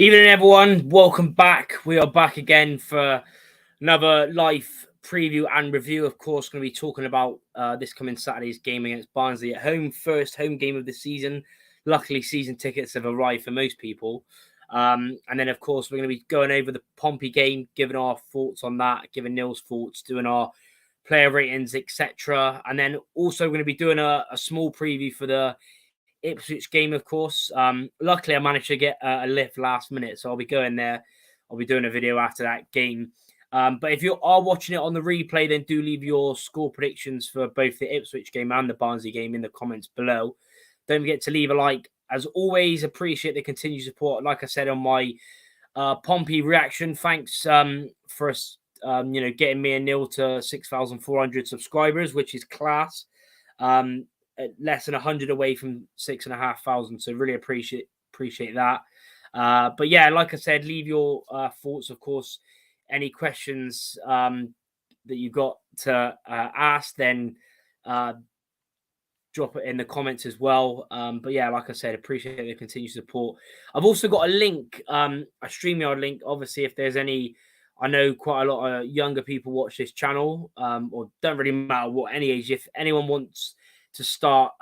Evening, everyone. Welcome back. We are back again for another live preview and review. Of course, going to be talking about this coming Saturday's game against Barnsley at home. First home game of the season. Luckily, season tickets have arrived for most people. And then, of course, we're going to be going over the Pompey game, giving our thoughts on that, giving Neil's thoughts, doing our player ratings, etc. And then also going to be doing a small preview for the Ipswich game, of course. Luckily, I managed to get a lift last minute, so I'll be going there. I'll be doing a video after that game. But if you are watching it on the replay, then do leave your score predictions for both the Ipswich game and the Barnsley game in the comments below. Don't forget to leave a like. As always, appreciate the continued support. Like I said on my Pompey reaction, thanks for us, getting me and Neil to 6,400 subscribers, which is class. Less than 100 away from 6,500, so really appreciate that. But yeah, like I said, leave your thoughts, of course. Any questions that you got to ask, then drop it in the comments as well. But yeah, like I said, appreciate the continued support. I've also got a link, a StreamYard link. Obviously, if there's any, I know quite a lot of younger people watch this channel, or don't really matter what any age. If anyone wants to start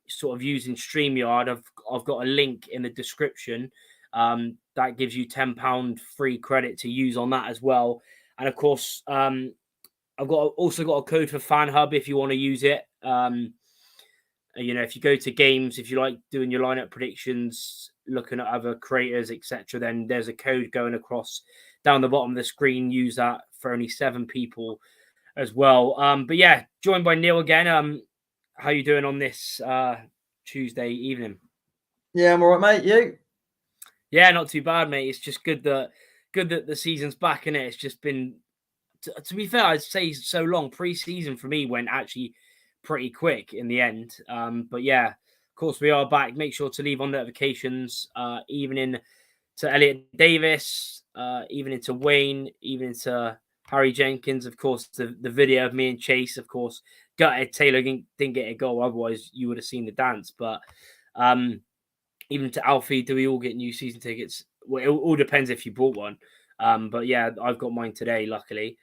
sort of using StreamYard, I've got a link in the description that gives you £10 free credit to use on that as well. And of course, I've also got a code for FanHub if you want to use it. If you go to games, if you like doing your lineup predictions, looking at other creators, etc., then there's a code going across down the bottom of the screen. Use that for only 7 people as well. But yeah, joined by Neil again. How you doing on this Tuesday evening? Yeah, I'm all right, mate. You? Yeah, not too bad, mate. It's just good that the season's back in it. It's just been, to be fair, I'd say so long. Pre-season for me went actually pretty quick in the end. But yeah, of course we are back. Make sure to leave on notifications. Evening to Elliot Davis, evening to Wayne, evening to Harry Jenkins. Of course, the video of me and Chase, of course. Gutted Taylor didn't get a goal, otherwise you would have seen the dance. But even to Alfie, do we all get new season tickets? Well, it all depends if you bought one. But yeah, I've got mine today, luckily.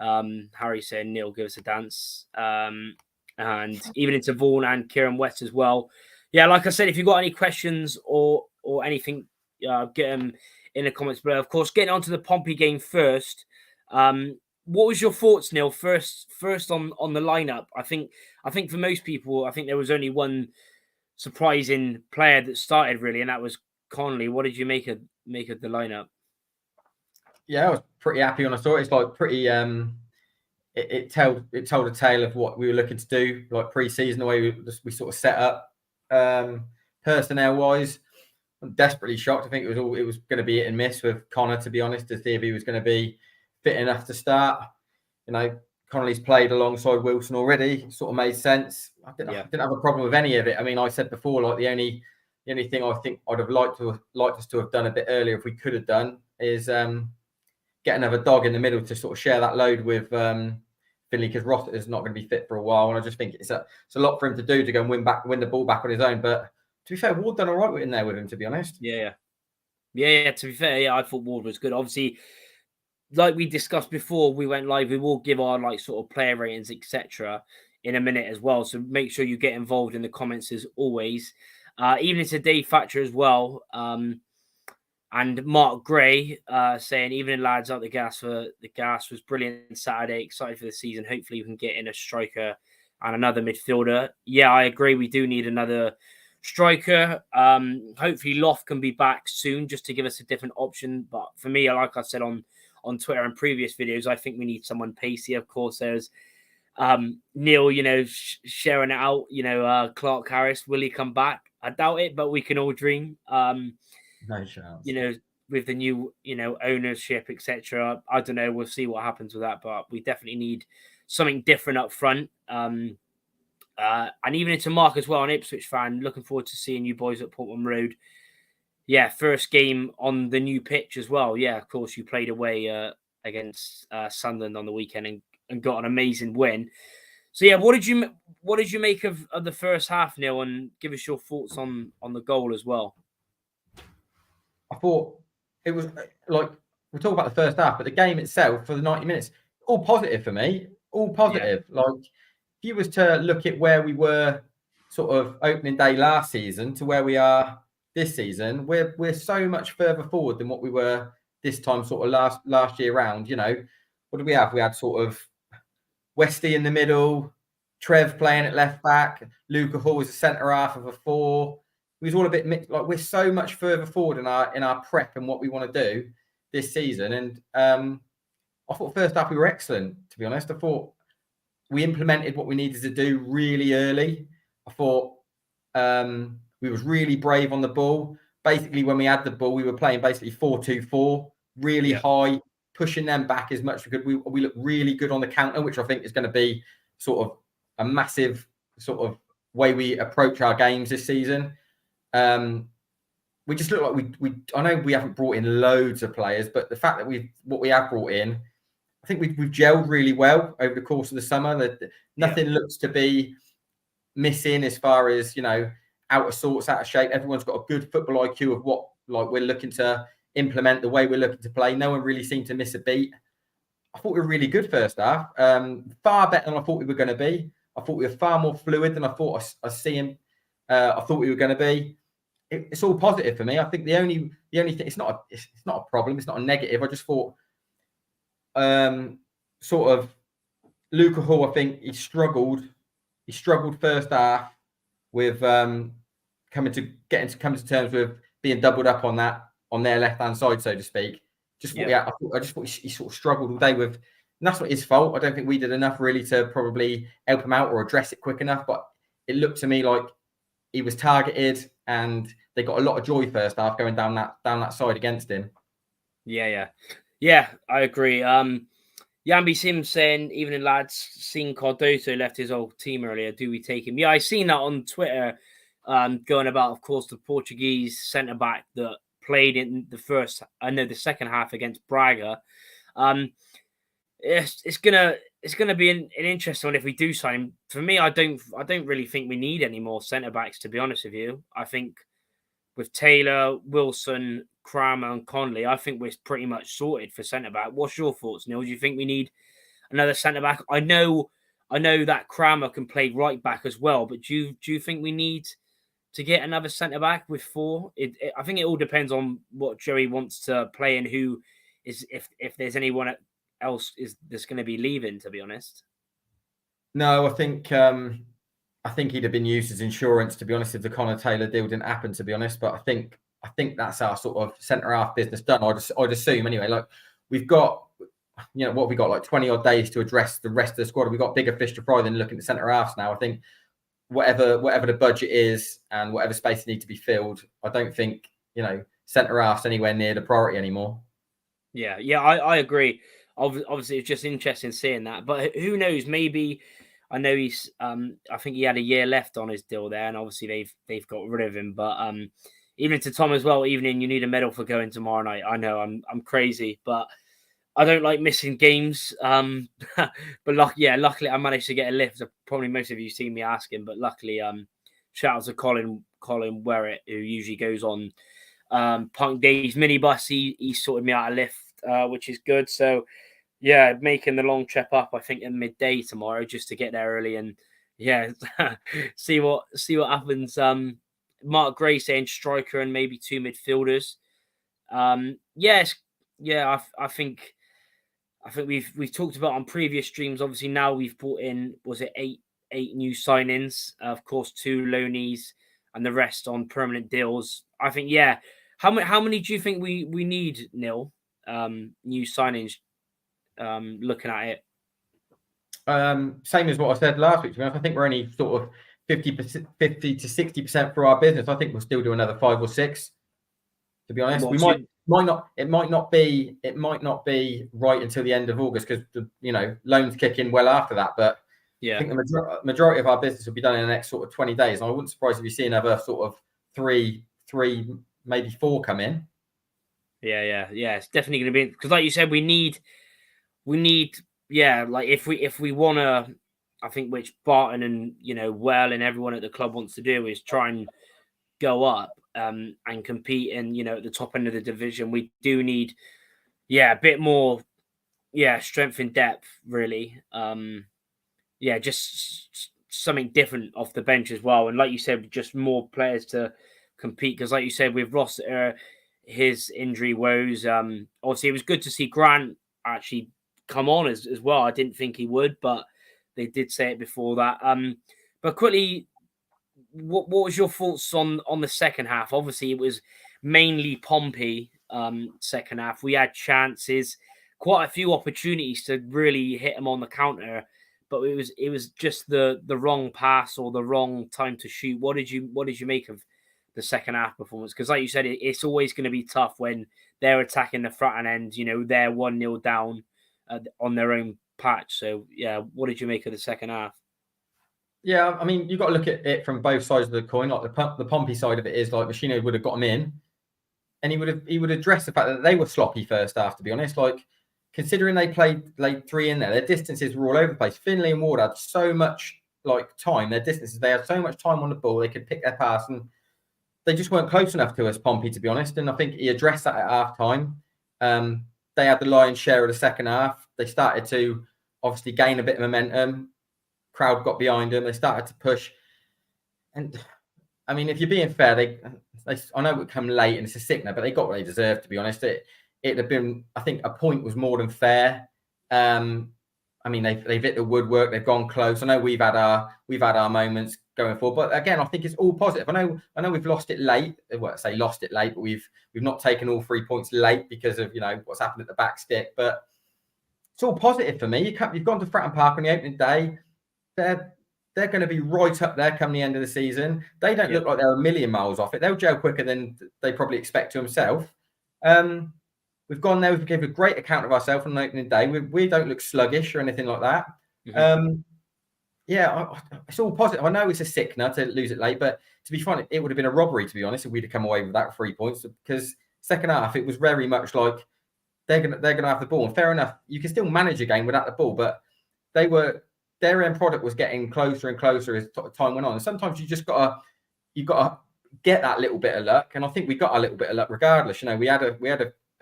Harry saying, Neil, give us a dance. And even into Vaughan and Kieran West as well. Yeah, like I said, if you've got any questions or anything, get them in the comments below. Of course, getting onto the Pompey game first. What was your thoughts, Neil? First on the lineup. I think for most people, I think there was only one surprising player that started really, and that was Connolly. What did you make of the lineup? Yeah, I was pretty happy when I saw it. It's like pretty. It told a tale of what we were looking to do, like pre-season, the way we sort of set up, personnel wise. I'm desperately shocked. I think it was going to be hit and miss with Connor, to be honest, to see if he was going to be fit enough to start. Connolly's played alongside Wilson already. It sort of made sense. I didn't have a problem with any of it. I mean, I said before, like the only thing I think I'd have liked us to have done a bit earlier, if we could have done, is get another dog in the middle to sort of share that load with Finley, because Ross is not going to be fit for a while, and I just think it's a lot for him to do, to go and win the ball back on his own. But to be fair, Ward done all right in there with him, to be honest. Yeah. To be fair, I thought Ward was good. Obviously, like we discussed before we went live, we will give our sort of player ratings, etc., in a minute as well. So make sure you get involved in the comments as always. Even it's a Dave Thatcher as well. And Mark Gray saying, evening lads, out the gas was brilliant Saturday. Excited for the season. Hopefully we can get in a striker and another midfielder. Yeah, I agree. We do need another striker. Hopefully Loft can be back soon just to give us a different option. But for me, like I said on Twitter and previous videos, I think we need someone pacey. Of course, there's Neil, sharing it out. Clark Harris, will he come back? I doubt it, but we can all dream. No chance. With the new, ownership, etc. I don't know. We'll see what happens with that, but we definitely need something different up front. And even into Mark as well, an Ipswich fan. Looking forward to seeing you boys at Portman Road. Yeah, first game on the new pitch as well. Yeah, of course, you played away against Sunderland on the weekend and got an amazing win. So yeah, what did you make of the first half, Neil? And give us your thoughts on the goal as well. I thought it was like we'll talk about the first half, but the game itself for the 90 minutes, all positive for me. All positive. Yeah. Like if you was to look at where we were sort of opening day last season to where we are this season, we're so much further forward than what we were this time sort of last year round. You know, what did we have? We had sort of Westy in the middle, Trev playing at left back, Luca Hall was a centre half of a 4. We was all a bit mixed. Like we're so much further forward in our prep and what we want to do this season. And I thought first half we were excellent, to be honest. I thought we implemented what we needed to do really early. I thought we was really brave on the ball. Basically, when we had the ball, we were playing basically 4-2-4, really high, pushing them back as much as we could. We looked really good on the counter, which I think is going to be sort of a massive sort of way we approach our games this season. We just look like we. I know we haven't brought in loads of players, but the fact that what we have brought in, I think we've gelled really well over the course of the summer. Nothing looks to be missing as far as, you know, out of sorts, out of shape. Everyone's got a good football IQ of what like we're looking to implement, the way we're looking to play. No one really seemed to miss a beat. I thought we were really good first half. Far better than I thought we were going to be. I thought we were far more fluid than I thought I thought we were going to be. It's all positive for me. I think the only thing, it's not a problem. It's not a negative. I just thought sort of Luca Hall, I think he struggled first half with coming to terms with being doubled up on their left hand side, so to speak. I just thought he sort of struggled all day with, and that's not his fault. I don't think we did enough really to probably help him out or address it quick enough. But it looked to me like he was targeted, and they got a lot of joy first half going down that side against him. Yeah, I agree. Yambi Sims saying, evening lads, seen Cardoso left his old team earlier. Do we take him? Yeah, I seen that on Twitter, going about, of course, the Portuguese centre back that played in the second half against Braga. It's gonna be an interesting one if we do sign him. For me, I don't really think we need any more centre backs, to be honest with you. I think with Taylor, Wilson, Kramer and Conley, I think we're pretty much sorted for centre-back. What's your thoughts, Neil? Do you think we need another centre-back? I know that Kramer can play right-back as well, but do you think we need to get another centre-back with 4? I think it all depends on what Joey wants to play and who is, if there's anyone else that's going to be leaving, to be honest. No, I think he'd have been used as insurance, to be honest, if the Connor Taylor deal didn't happen, to be honest. But I think that's our sort of centre half business done. I'd assume anyway. Like we've got, you know, what we got like 20 odd days to address the rest of the squad. We've got bigger fish to fry than looking at centre halves now. I think whatever the budget is and whatever space needs to be filled, I don't think, you know, centre half's anywhere near the priority anymore. Yeah, I agree. Obviously, it's just interesting seeing that. But who knows? Maybe. I know he's. I think he had a year left on his deal there, and obviously they've got rid of him. But even to Tom as well. Evening, you need a medal for going tomorrow night. I know I'm crazy, but I don't like missing games. But luckily I managed to get a lift. Probably most of you seen me asking, but luckily, shout out to Colin Werrett, who usually goes on Punk Days minibus. He sorted me out a lift, which is good. So. Yeah, making the long trip up, I think, at midday tomorrow, just to get there early and see what happens. Mark Gray saying striker and maybe 2 midfielders. I think we've talked about on previous streams. Obviously, now we've brought in, was it 8 new signings? Of course, 2 loanees and the rest on permanent deals. I think, How many do you think we need, Neil? New signings. Looking at it, same as what I said last week. I think we're only sort of 50 to 60% for our business. I think we'll still do another 5 or 6. To be honest, we might not. It might not be right until the end of August because the loans kick in well after that. But I think the majority of our business will be done in the next sort of 20 days. And I wouldn't surprise if you see another sort of 3, maybe 4 come in. Yeah. It's definitely going to be, because, like you said, we need, like if we want to, I think, which Barton and Well and everyone at the club wants to do is try and go up. and compete in, at the top end of the division. We do need, a bit more, strength and depth, really. Just something different off the bench as well. And like you said, just more players to compete. Because like you said, with Ross, his injury woes, obviously it was good to see Grant actually come on as well. I didn't think he would, but they did say it before that. But quickly, what was your thoughts on the second half? Obviously, it was mainly Pompey second half. We had chances, quite a few opportunities to really hit them on the counter, but it was just the wrong pass or the wrong time to shoot. What did you make of the second half performance? Because like you said, it's always going to be tough when they're attacking the front end. They're 1-0 down on their own patch. So yeah, what did you make of the second half? Yeah, I mean, you've got to look at it from both sides of the coin. Like the Pompey side of it is like Machino would have got him in, and he would address the fact that they were sloppy first half. To be honest, like considering they played 3 in there, their distances were all over the place. Finlay and Ward had so much time. Their distances, they had so much time on the ball. They could pick their pass, and they just weren't close enough to us, Pompey, to be honest. And I think he addressed that at half time. They had the lion's share of the second half. They started to obviously gain a bit of momentum. Crowd got behind them. They started to push. And I mean, if you're being fair, they I know it would come late and it's a sickener, but they got what they deserved, to be honest. It'd have been, I think, a point was more than fair. I mean, they've hit the woodwork. They've gone close. I know we've had our moments going forward, but again, I think it's all positive. I know we've lost it late. Well, I say lost it late, but we've not taken all 3 points late because of what's happened at the back stick. But it's all positive for me. You've gone to Fratton Park on the opening day. They're going to be right up there come the end of the season. They don't look like they're a million miles off it. They'll gel quicker than they probably expect to themselves. We've gone there. We've given a great account of ourselves on the opening day. We don't look sluggish or anything like that. Mm-hmm. It's all positive. I know it's a sickener to lose it late, but to be frank, it would have been a robbery, to be honest, if we'd have come away with that 3 points. Because second half, it was very much like they're gonna have the ball. And fair enough, you can still manage a game without the ball, but their end product was getting closer and closer as time went on. And sometimes you've got to get that little bit of luck. And I think we got a little bit of luck regardless. We had a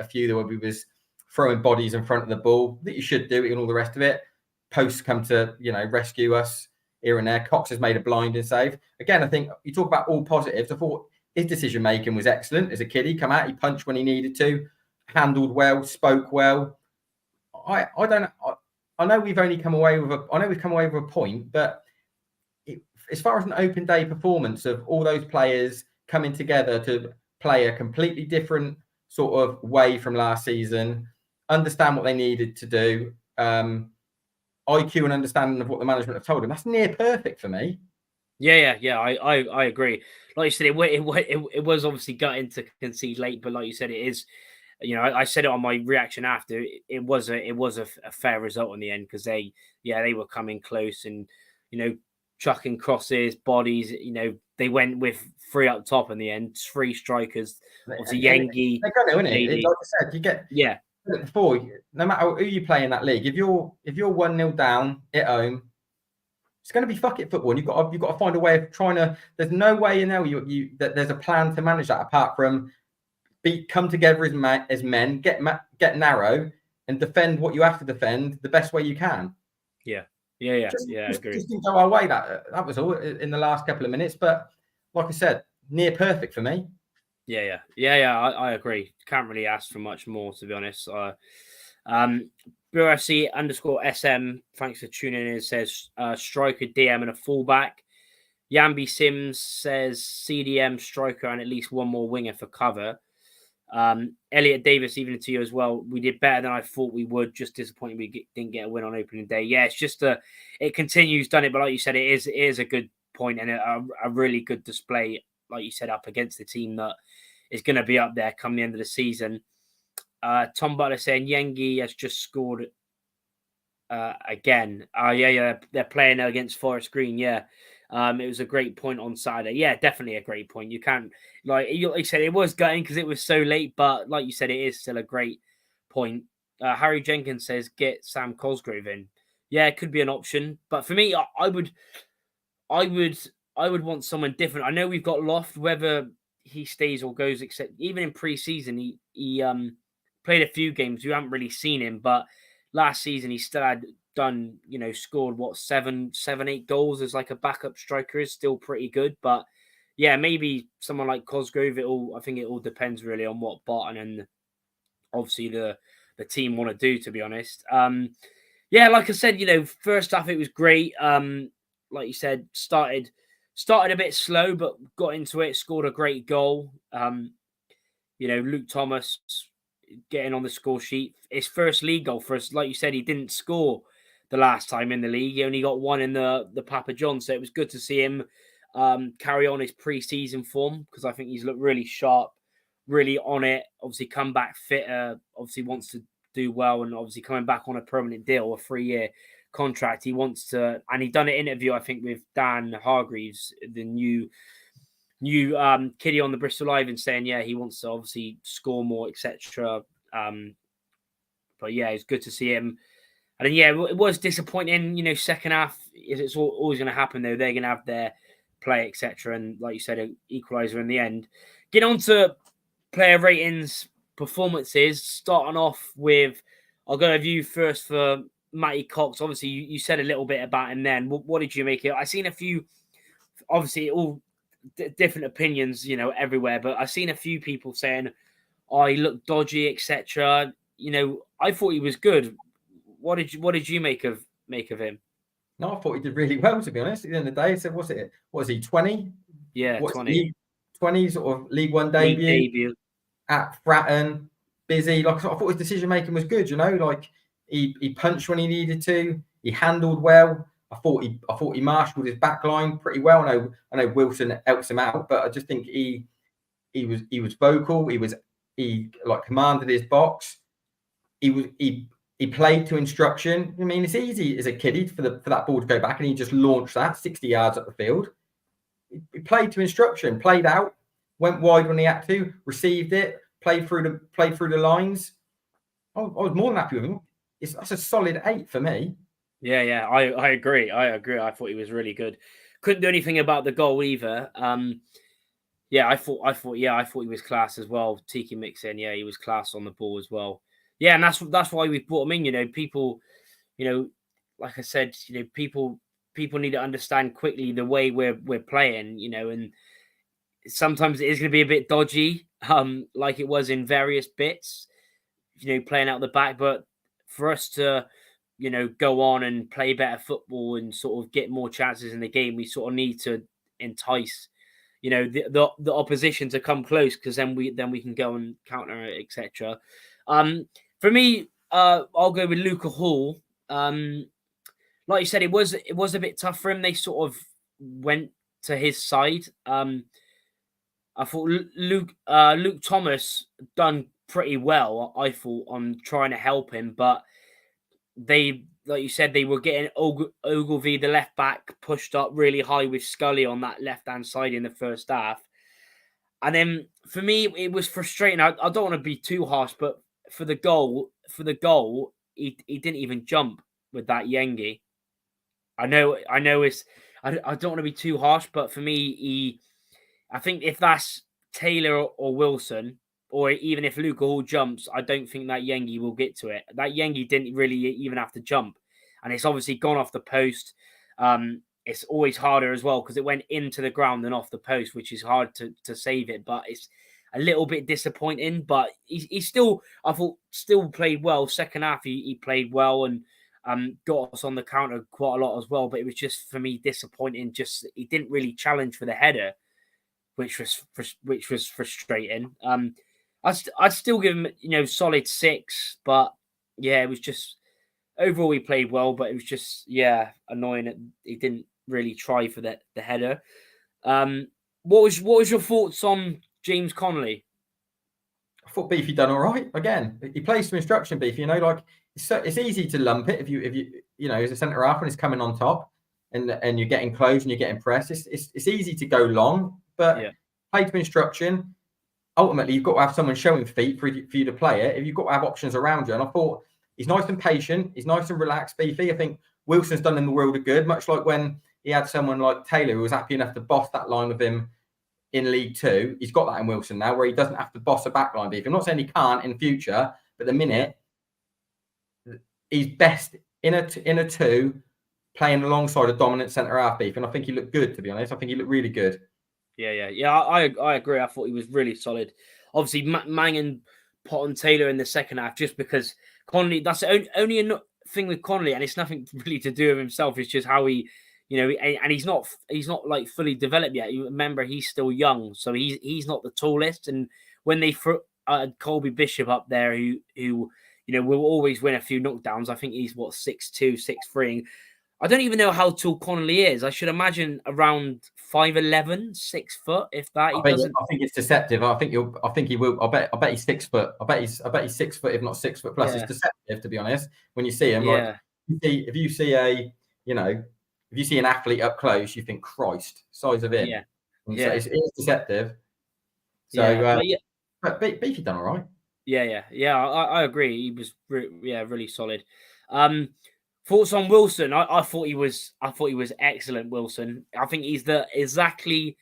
few that where we was throwing bodies in front of the ball that you should do it and all the rest of it. Posts come to, rescue us here and there. Cox has made a blinding save. Again, I think you talk about all positives. I thought his decision-making was excellent. As a kid, he come out, he punched when he needed to, handled well, spoke well. I don't know. I know we've come away with a point, but as far as an open day performance of all those players coming together to play a completely different sort of way from last season, understand what they needed to do, IQ and understanding of what the management have told them, that's near perfect for me. Yeah. I agree. Like you said, it was obviously gutting to concede late, but like you said, it is. I said it on my reaction after. It was a fair result in the end because they were coming close and chucking crosses, bodies. They went with 3 up top in the end, 3 strikers. Obviously, Yengi. They're going to, isn't it? Like I said, you get before. No matter who you play in that league, if you're 1-0 down at home, it's going to be fuck it football. And you've got to find a way of trying to. There's no way that there's a plan to manage that apart from. Come together as men, get narrow, and defend what you have to defend the best way you can. Yeah. I agree. Just didn't go our way. That was all in the last couple of minutes. But like I said, near perfect for me. Yeah. I agree. Can't really ask for much more, to be honest. BRFC_SM, thanks for tuning in. It says striker, DM, and a fullback. Yambi Sims says CDM, striker, and at least one more winger for cover. Elliot Davis, even to you as well. We did better than I thought we would. Just disappointed we didn't get a win on opening day. Yeah, it's just it continues, done it. But like you said, it is a good point and a really good display, like you said, up against the team that is going to be up there come the end of the season. Tom Butler saying Yengi has just scored again. They're playing against Forest Green. Yeah. It was a great point on Saturday. Yeah, definitely a great point. You can't, like you said, it was gutting because it was so late, but like you said, it is still a great point. Harry Jenkins says, get Sam Cosgrove in. Yeah, it could be an option. But for me, I would want someone different. I know we've got Loft, whether he stays or goes. Except even in pre-season, he played a few games. You haven't really seen him, but last season he still had done, scored what 8 goals as like a backup striker is still pretty good. But yeah, maybe someone like Cosgrove. I think it all depends really on what Barton and obviously the team want to do. To be honest, yeah, like I said, first half it was great. Like you said, started a bit slow, but got into it. Scored a great goal. Luke Thomas getting on the score sheet. His first league goal for us. Like you said, he didn't score the last time in the league. He only got one in the Papa John. So it was good to see him carry on his pre-season form, because I think he's looked really sharp, really on it. Obviously come back fitter, obviously wants to do well, and obviously coming back on a permanent deal, a 3-year contract. He wants to, and he done an interview, I think, with Dan Hargreaves, the new kiddie on the Bristol Rovers, saying, yeah, he wants to obviously score more, etc. But yeah, it's good to see him. And then, yeah, it was disappointing. Second half, it's always going to happen, though. They're going to have their play, etc. And like you said, an equaliser in the end. Get on to player ratings, performances. Starting off with, I'll go with you first for Matty Cox. Obviously, you said a little bit about him then. What did you make of it? I've seen a few, obviously, all different opinions, everywhere. But I've seen a few people saying, "Oh, he looked dodgy, etc." I thought he was good. What did you make of him? No, I thought he did really well, to be honest. At the end of the day, so was he 20? Yeah, 20. 20 sort of League One debut at Fratton, busy. Like I thought his decision making was good. Like he punched when he needed to. He handled well. I thought he marshaled his back line pretty well. I know Wilson helps him out, but I just think he was vocal. He commanded his box. He played to instruction. I mean, it's easy as a kiddie for that ball to go back, and he just launched that 60 yards up the field. He played to instruction, played out, went wide when he had to, received it, played through the lines. I was more than happy with him. That's a solid 8 for me. Yeah, I agree. I thought he was really good. Couldn't do anything about the goal either. Yeah, I thought he was class as well. Tiki Mixon, yeah, he was class on the ball as well. Yeah, and that's why we brought him in. People, like I said, people need to understand quickly the way we're playing. And sometimes it is going to be a bit dodgy, like it was in various bits. Playing out the back, but for us to, go on and play better football and sort of get more chances in the game, we sort of need to entice, the opposition to come close, because then we can go and counter it, etc. For me, I'll go with Luca Hall. Like you said, it was a bit tough for him. They sort of went to his side. I thought Luke Thomas done pretty well, I thought, on trying to help him, but they, like you said, they were getting Ogilvie, the left back, pushed up really high with Scully on that left hand side in the first half. And then for me, it was frustrating. I don't want to be too harsh, but for the goal, he didn't even jump with that Yengi. I know I don't want to be too harsh, but for me, I think if that's Taylor or Wilson, or even if Luca Hall jumps, I don't think that Yengi will get to it. That Yengi didn't really even have to jump. And it's obviously gone off the post. It's always harder as well, because it went into the ground and off the post, which is hard to save it. But it's a little bit disappointing. But he still, I thought, still played well. Second half, he played well and got us on the counter quite a lot as well. But it was just, for me, disappointing. Just he didn't really challenge for the header, which was frustrating. I'd still give him, solid 6, but yeah, it was just overall he played well, but it was just annoying that he didn't really try for the header. What was your thoughts on James Connolly? I thought Beefy done all right. Again, he plays to instruction. Beefy, it's easy to lump it if you as a centre half when it's coming on top and you're getting close and you're getting pressed. It's easy to go long, but play to instruction. Ultimately, you've got to have someone showing feet for you to play it. If you've got to have options around you, and I thought he's nice and patient, he's nice and relaxed, Beefy. I think Wilson's done him the world of good, much like when he had someone like Taylor who was happy enough to boss that line with him in League Two. He's got that in Wilson now, where he doesn't have to boss a backline beef. I'm not saying he can't in future, but the minute he's best in a two, playing alongside a dominant centre half beef, and I think he looked good. To be honest, I think he looked really good. Yeah. I agree. I thought he was really solid. Obviously, Mangan put on Taylor in the second half just because Connolly. That's only a thing with Connolly, and it's nothing really to do with himself. It's just how he, and he's not like fully developed yet. You remember, he's still young, so he's not the tallest. And when they put Colby Bishop up there, who will always win a few knockdowns. I think he's 6'2", 6'3". I don't even know how tall Connolly is. I should imagine around 5'11", 6 foot, if that. I think it's deceptive. I think he will. I bet he's 6 foot. I bet he's 6 foot, if not 6 foot plus. It's deceptive, to be honest. When you see him, like if you see an athlete up close, you think, Christ, size of him. So it's deceptive. So but Beefy done all right. I agree. He was really solid. Thoughts on Wilson? I thought he was excellent. Wilson. I think he's exactly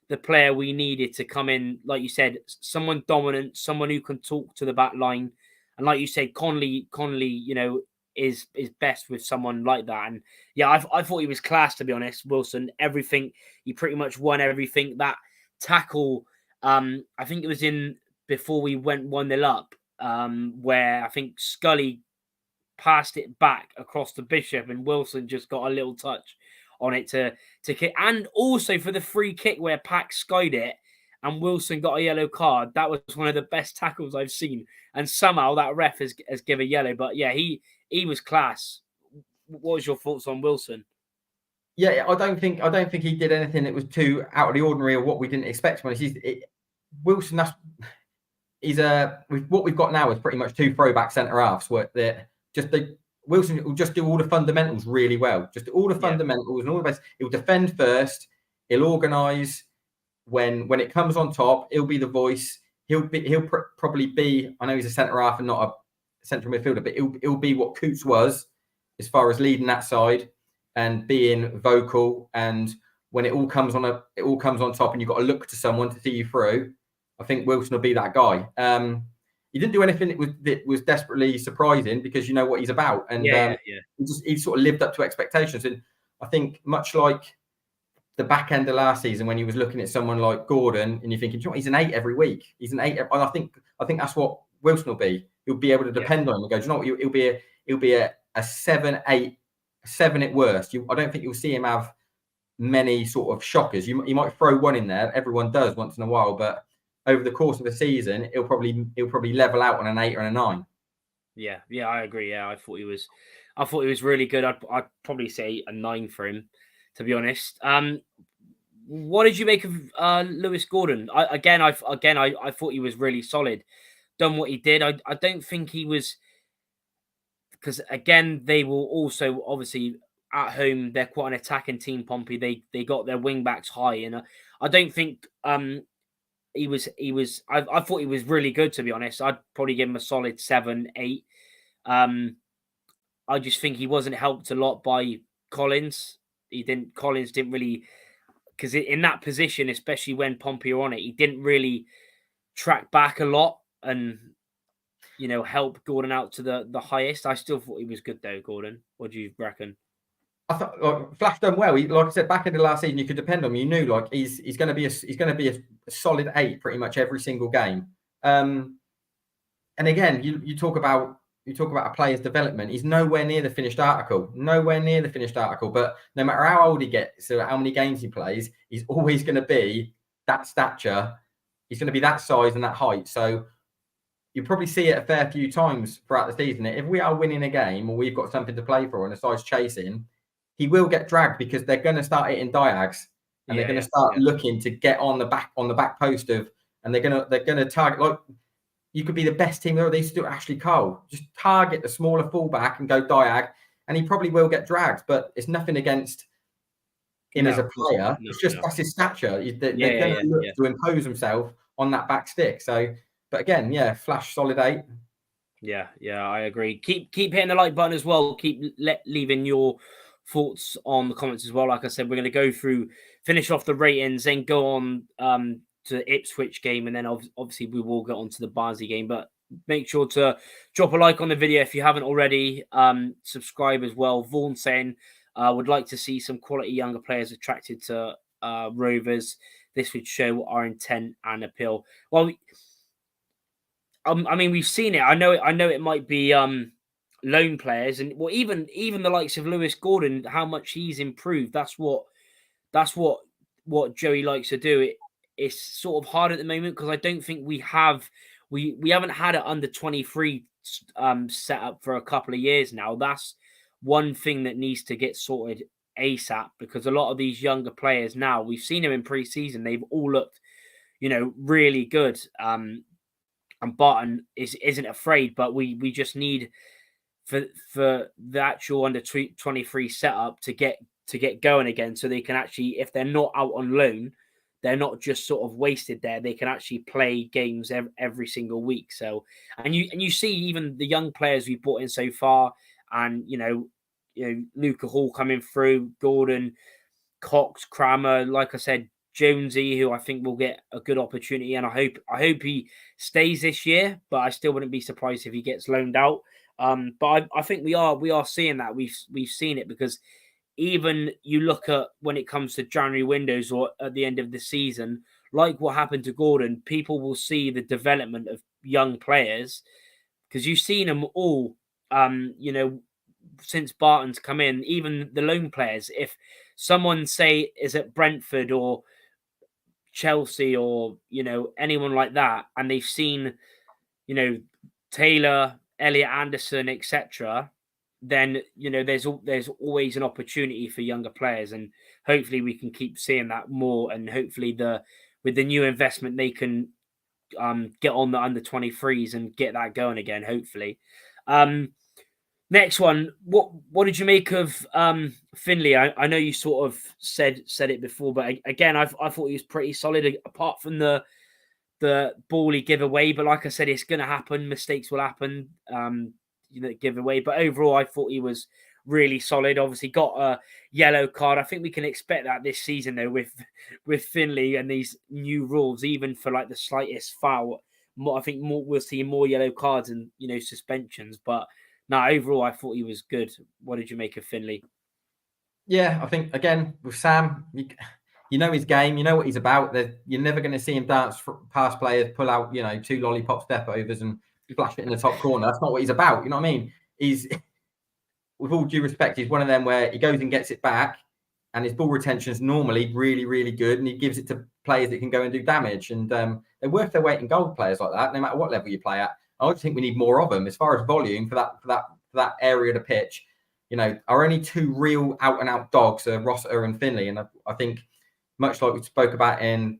the player we needed to come in. Like you said, someone dominant, someone who can talk to the back line, and like you said, Connolly, is best with someone like that. And I thought he was class, to be honest. Wilson, everything, he pretty much won everything. That tackle, I think it was before we went 1-0 up, where I think Scully passed it back across the Bishop, and Wilson just got a little touch on it to kick. And also for the free kick where Pack skied it and Wilson got a yellow card. That was one of the best tackles I've seen. And somehow that ref has given a yellow. But he was class. What was your thoughts on Wilson? Yeah, I don't think he did anything that was too out of the ordinary or what we didn't expect. Wilson, what we've got now is pretty much two throwback centre halves where Wilson will just do all the fundamentals really well. Just all the fundamentals and all the best. He'll defend first. He'll organise. When it comes on top, he'll be the voice. He'll probably be. I know he's a centre half and not a central midfielder, but he'll be what Coots was as far as leading that side and being vocal. And when it all comes on top, and you've got to look to someone to see you through. I think Wilson will be that guy. He didn't do anything that was desperately surprising because you know what he's about, and he sort of lived up to expectations. And I think much like the back end of last season when he was looking at someone like Gordon, and you're thinking, he's an 8 every week. He's an 8, and I think that's what Wilson will be. He'll be able to depend on him and go, do you know what? He'll be a 7, 8, 7 at worst. I don't think you'll see him have many sort of shockers. You might throw one in there. Everyone does once in a while, but over the course of the season, he'll probably level out on an 8 or a 9. Yeah, I agree. Yeah, I thought he was really good. I'd probably say a 9 for him, to be honest. What did you make of Lewis Gordon? I thought he was really solid. Done what he did. I don't think he was, because again they will also obviously at home they're quite an attacking team. Pompey they got their wing backs high, and I don't think he was. I thought he was really good, to be honest. I'd probably give him a solid 7, 8. I just think he wasn't helped a lot by Collins. Collins didn't really, because in that position, especially when Pompey are on it, he didn't really track back a lot and help Gordon out to the highest. I still thought he was good though, Gordon. What do you reckon? I thought Flash done well. Like I said, back in the last season, you could depend on him. You knew he's going to be a solid 8 pretty much every single game. And again, you talk about a player's development. He's nowhere near the finished article. But no matter how old he gets, or how many games he plays, he's always going to be that stature. He's going to be that size and that height. So you probably see it a fair few times throughout the season. If we are winning a game or we've got something to play for and the side's chasing, he will get dragged because they're going to start hitting diags and they're going to start looking to get on the back post of, and they're going to target, like you could be the best team there. They used to do Ashley Cole, just target the smaller fullback and go diag, and he probably will get dragged. But it's nothing against him as a player. It's just that's his stature. They're going to look to impose himself on that back stick. So, but again, Flash solid 8. Yeah, I agree. Keep hitting the like button as well. Keep leaving your thoughts on the comments as well. Like I said, we're going to go through finish off the ratings, then go on to the Ipswich game, and then obviously we will get on to the Barnsley game. But make sure to drop a like on the video if you haven't already. Subscribe as well. Vaughan saying would like to see some quality younger players attracted to Rovers. This would show our intent and appeal. Well, I mean, we've seen it. I know it might be loan players, and well, even the likes of Lewis Gordon, how much he's improved. That's what Joey likes to do. It's sort of hard at the moment because I don't think we haven't had it under 23 set up for a couple of years now. That's one thing that needs to get sorted ASAP, because a lot of these younger players now, we've seen them in pre-season, they've all looked, really good. And Barton isn't afraid, but we just need for the actual under 23 setup to get going again, so they can actually, if they're not out on loan, they're not just sort of wasted there. They can actually play games every single week. So, and you see even the young players we brought in so far, and Luca Hall coming through, Gordon, Cox, Crammer, like I said, Jonesy, who I think will get a good opportunity, and I hope he stays this year. But I still wouldn't be surprised if he gets loaned out. But I think we are seeing that. We've seen it, because even you look at when it comes to January windows or at the end of the season, like what happened to Gordon, people will see the development of young players, because you've seen them all, since Barton's come in, even the loan players. If someone, say, is at Brentford or Chelsea or, anyone like that, and they've seen, Taylor, Elliot Anderson, etc., then there's always an opportunity for younger players, and hopefully we can keep seeing that more, and hopefully with the new investment they can get on the under 23s and get that going again, hopefully. Next one, what did you make of Finley? I know you sort of said it before, but again, I thought he was pretty solid, apart from the ball he gave away. But like I said, it's going to happen. Mistakes will happen. Give away. But overall, I thought he was really solid. Obviously, got a yellow card. I think we can expect that this season, though, with Finley and these new rules, even for like the slightest foul. I think we'll see more yellow cards and suspensions. But no, overall, I thought he was good. What did you make of Finley? Yeah, I think again with Sam, you know his game, you know what he's about. You're never going to see him dance past players, pull out 2 lollipop step overs and flash it in the top corner. That's not what he's about. You know what I mean? He's, with all due respect, he's one of them where he goes and gets it back, and his ball retention is normally really, really good, and he gives it to players that can go and do damage. And they're worth their weight in gold, players like that, no matter what level you play at. I just think we need more of them as far as volume for that area of the pitch. Our only 2 real out and out dogs are Rossiter and Finley, and I think, much like we spoke about in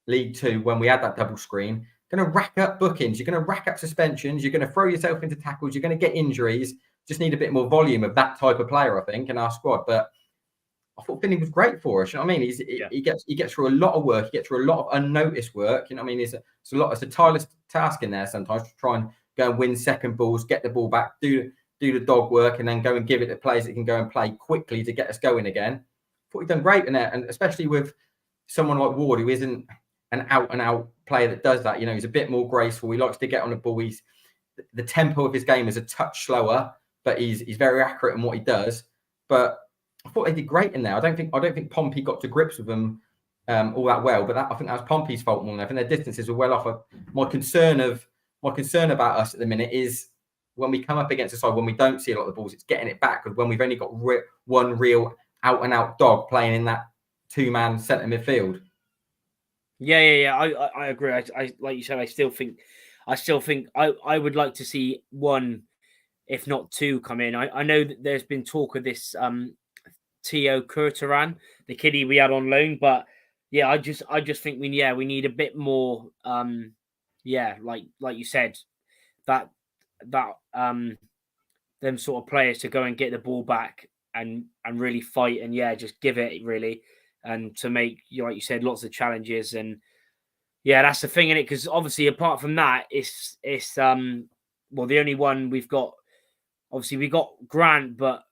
League 2 when we had that double screen, going to rack up bookings, you're going to rack up suspensions, you're going to throw yourself into tackles, you're going to get injuries. Just need a bit more volume of that type of player, I think, in our squad. But I thought Finley was great for us. You know what I mean? He gets through a lot of work, he gets through a lot of unnoticed work. You know what I mean? It's a tireless task in there sometimes to try and go and win second balls, get the ball back, do the dog work, and then go and give it to players that can go and play quickly to get us going again. I thought he'd done great in there, and especially with someone like Ward, who isn't an out-and-out player that does that. He's a bit more graceful. He likes to get on the ball. The tempo of his game is a touch slower, but he's very accurate in what he does. But I thought they did great in there. I don't think Pompey got to grips with them all that well. But I think that was Pompey's fault more than I think their distances were well off. My concern about us at the minute is when we come up against a side, when we don't see a lot of the balls, it's getting it back. Because when we've only got one real out-and-out dog playing in that 2-man centre midfield. Yeah. I agree. I like you said, I still think I would like to see 1, if not 2, come in. I know that there's been talk of this Tio Kurtaran, the kiddie we had on loan, but yeah, I just think we need a bit more. Like you said, that them sort of players to go and get the ball back and really fight, and just give it really. And to make, like you said, lots of challenges. And that's the thing in it, because obviously apart from that, it's the only one we've got. Obviously we got Grant, but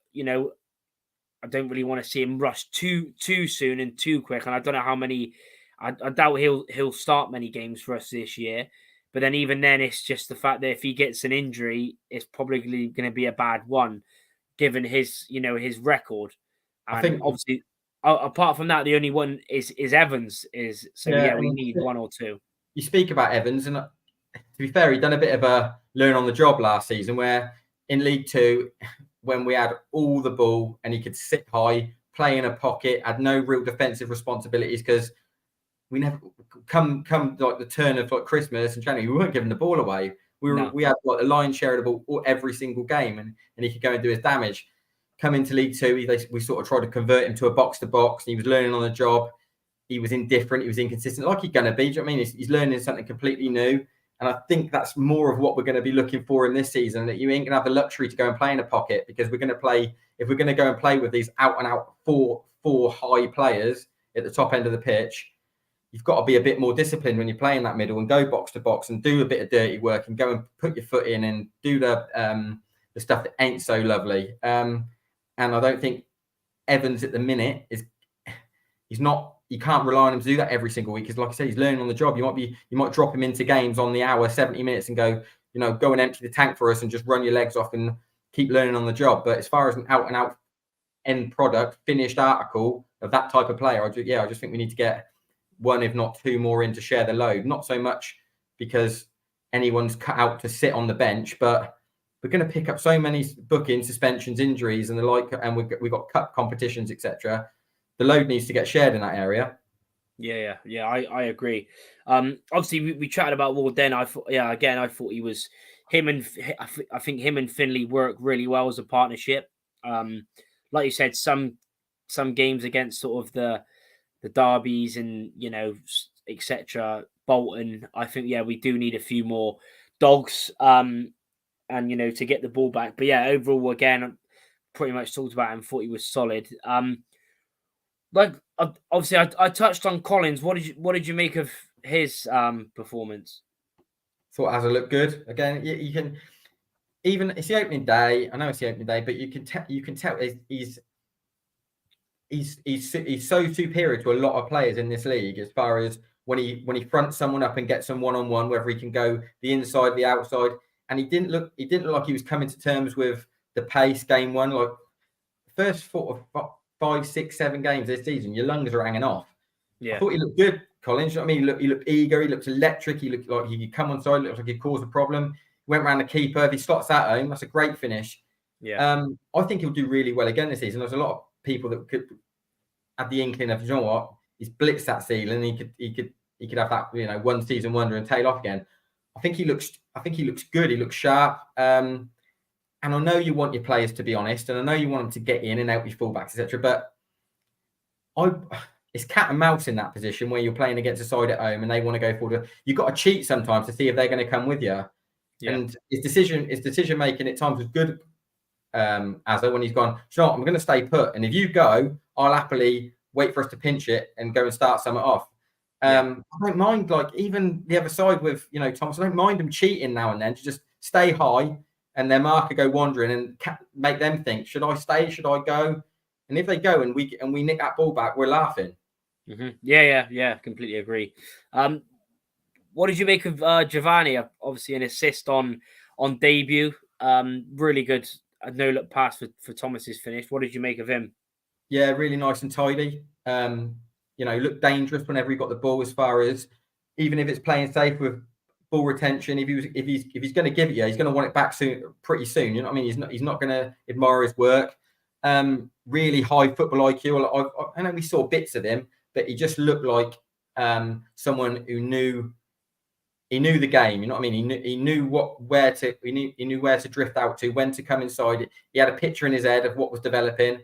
I don't really want to see him rush too soon and too quick. And I don't know how many. I doubt he'll start many games for us this year. But then even then, it's just the fact that if he gets an injury, it's probably going to be a bad one, given his his record. And I think obviously, apart from that, the only one is Evans. We need one or two. You speak about Evans, and to be fair, he'd done a bit of a learn on the job last season, where in League Two, when we had all the ball and he could sit high, play in a pocket, had no real defensive responsibilities because we never come like the turn of like Christmas and January, we weren't giving the ball away. We had like the lion's share of the ball every single game, and he could go and do his damage. Come into League Two, we sort of tried to convert him to a box to box, and he was learning on the job. He was indifferent, he was inconsistent, like he's going to be. Do you know what I mean? He's learning something completely new. And I think that's more of what we're going to be looking for in this season, that you ain't going to have the luxury to go and play in a pocket, because we're going to play, if we're going to go and play with these out and out four high players at the top end of the pitch, you've got to be a bit more disciplined when you're playing that middle and go box to box and do a bit of dirty work and go and put your foot in and do the stuff that ain't so lovely. And I don't think Evans at the minute you can't rely on him to do that every single week, because like I said, he's learning on the job. You might drop him into games on the hour, 70 minutes, and go and empty the tank for us and just run your legs off and keep learning on the job. But as far as an out and out end product, finished article of that type of player, I just think we need to get one, if not two more in to share the load. Not so much because anyone's cut out to sit on the bench, but we're going to pick up so many bookings, suspensions, injuries, and the like, and we've got cup competitions, etc. The load needs to get shared in that area. Yeah, I agree. Obviously, we chatted about Ward. Then I thought he was I think him and Finley work really well as a partnership. Like you said, some games against sort of the derbies and etc. Bolton, I think we do need a few more dogs. And to get the ball back. But yeah, overall, again, pretty much talked about him. Thought he was solid. Obviously, I touched on Collins. What did you make of his performance? Thought Hazard looked good. Again, you can even it's the opening day. I know it's the opening day, but you can tell he's so superior to a lot of players in this league, as far as when he fronts someone up and gets them one-on-one, whether he can go the inside, the outside. And he didn't look like he was coming to terms with the pace game one. Like first 5, 6, 7 games this season, your lungs are hanging off. Yeah. I thought he looked good, Collins. You know what I mean? He looked eager, he looked electric, he looked like he could come on side, looked like he'd cause a problem. He went around the keeper. If he slots that home, that's a great finish. Yeah. I think he'll do really well again this season. There's a lot of people that could have the inkling of, he's blitzed that ceiling, he could have that, one season wonder and tail off again. I think he looks good. He looks sharp. And I know you want your players to be honest, and I know you want them to get in and out your fullbacks, etc. But it's cat and mouse in that position where you're playing against a side at home and they want to go forward. You've got to cheat sometimes to see if they're going to come with you. Yeah. And his decision making at times was good. Azza, when he's gone, I'm going to stay put, and if you go, I'll happily wait for us to pinch it and go and start something off. I don't mind, even the other side with Thomas. I don't mind them cheating now and then to just stay high and their marker go wandering and make them think, should I stay? Should I go? And if they go and we nick that ball back, we're laughing. Mm-hmm. Yeah, completely agree. What did you make of Giovanni? Obviously, an assist on debut. Really good. A no look pass for Thomas's finish. What did you make of him? Yeah, really nice and tidy. Looked dangerous whenever he got the ball, as far as even if it's playing safe with ball retention. If he's going to give it you, he's going to want it back pretty soon. You know what I mean? He's not going to admire his work. Really high football IQ. I know we saw bits of him, but he just looked like someone who knew the game. You know what I mean? He knew where to drift out to, when to come inside. He had a picture in his head of what was developing,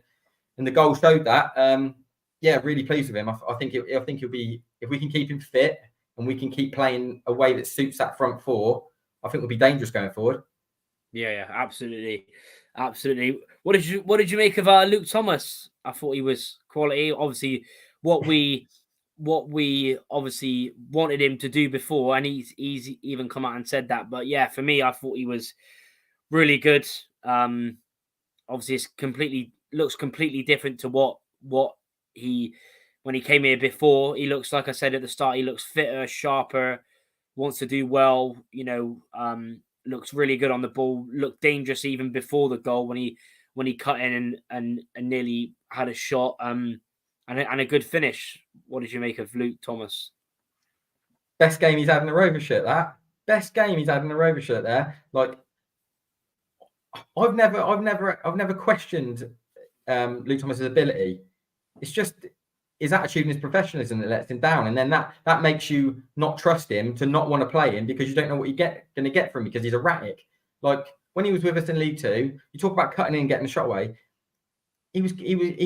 and the goal showed that. Really pleased with him. I think he'll be, if we can keep him fit and we can keep playing a way that suits that front four, I think we'll be dangerous going forward. Yeah, absolutely. What did you make of Luke Thomas? I thought he was quality. Obviously, what we obviously wanted him to do before, and he's even come out and said that. But yeah, for me, I thought he was really good. Obviously, it's completely looks completely different to what he when he came here before. He looks, like I said at the start, he looks fitter, sharper, wants to do well. Looks really good on the ball. Looked dangerous even before the goal when he cut in and nearly had a shot. And a good finish. What did you make of Luke Thomas? Best game he's had in the Rover shirt. Best game he's had in the Rover shirt. There, like I've never questioned Luke Thomas's ability. It's just his attitude and his professionalism that lets him down, and then that makes you not trust him, to not want to play him, because you don't know what you're going to get from him, because he's erratic. Like when he was with us in League Two, you talk about cutting in and getting the shot away. He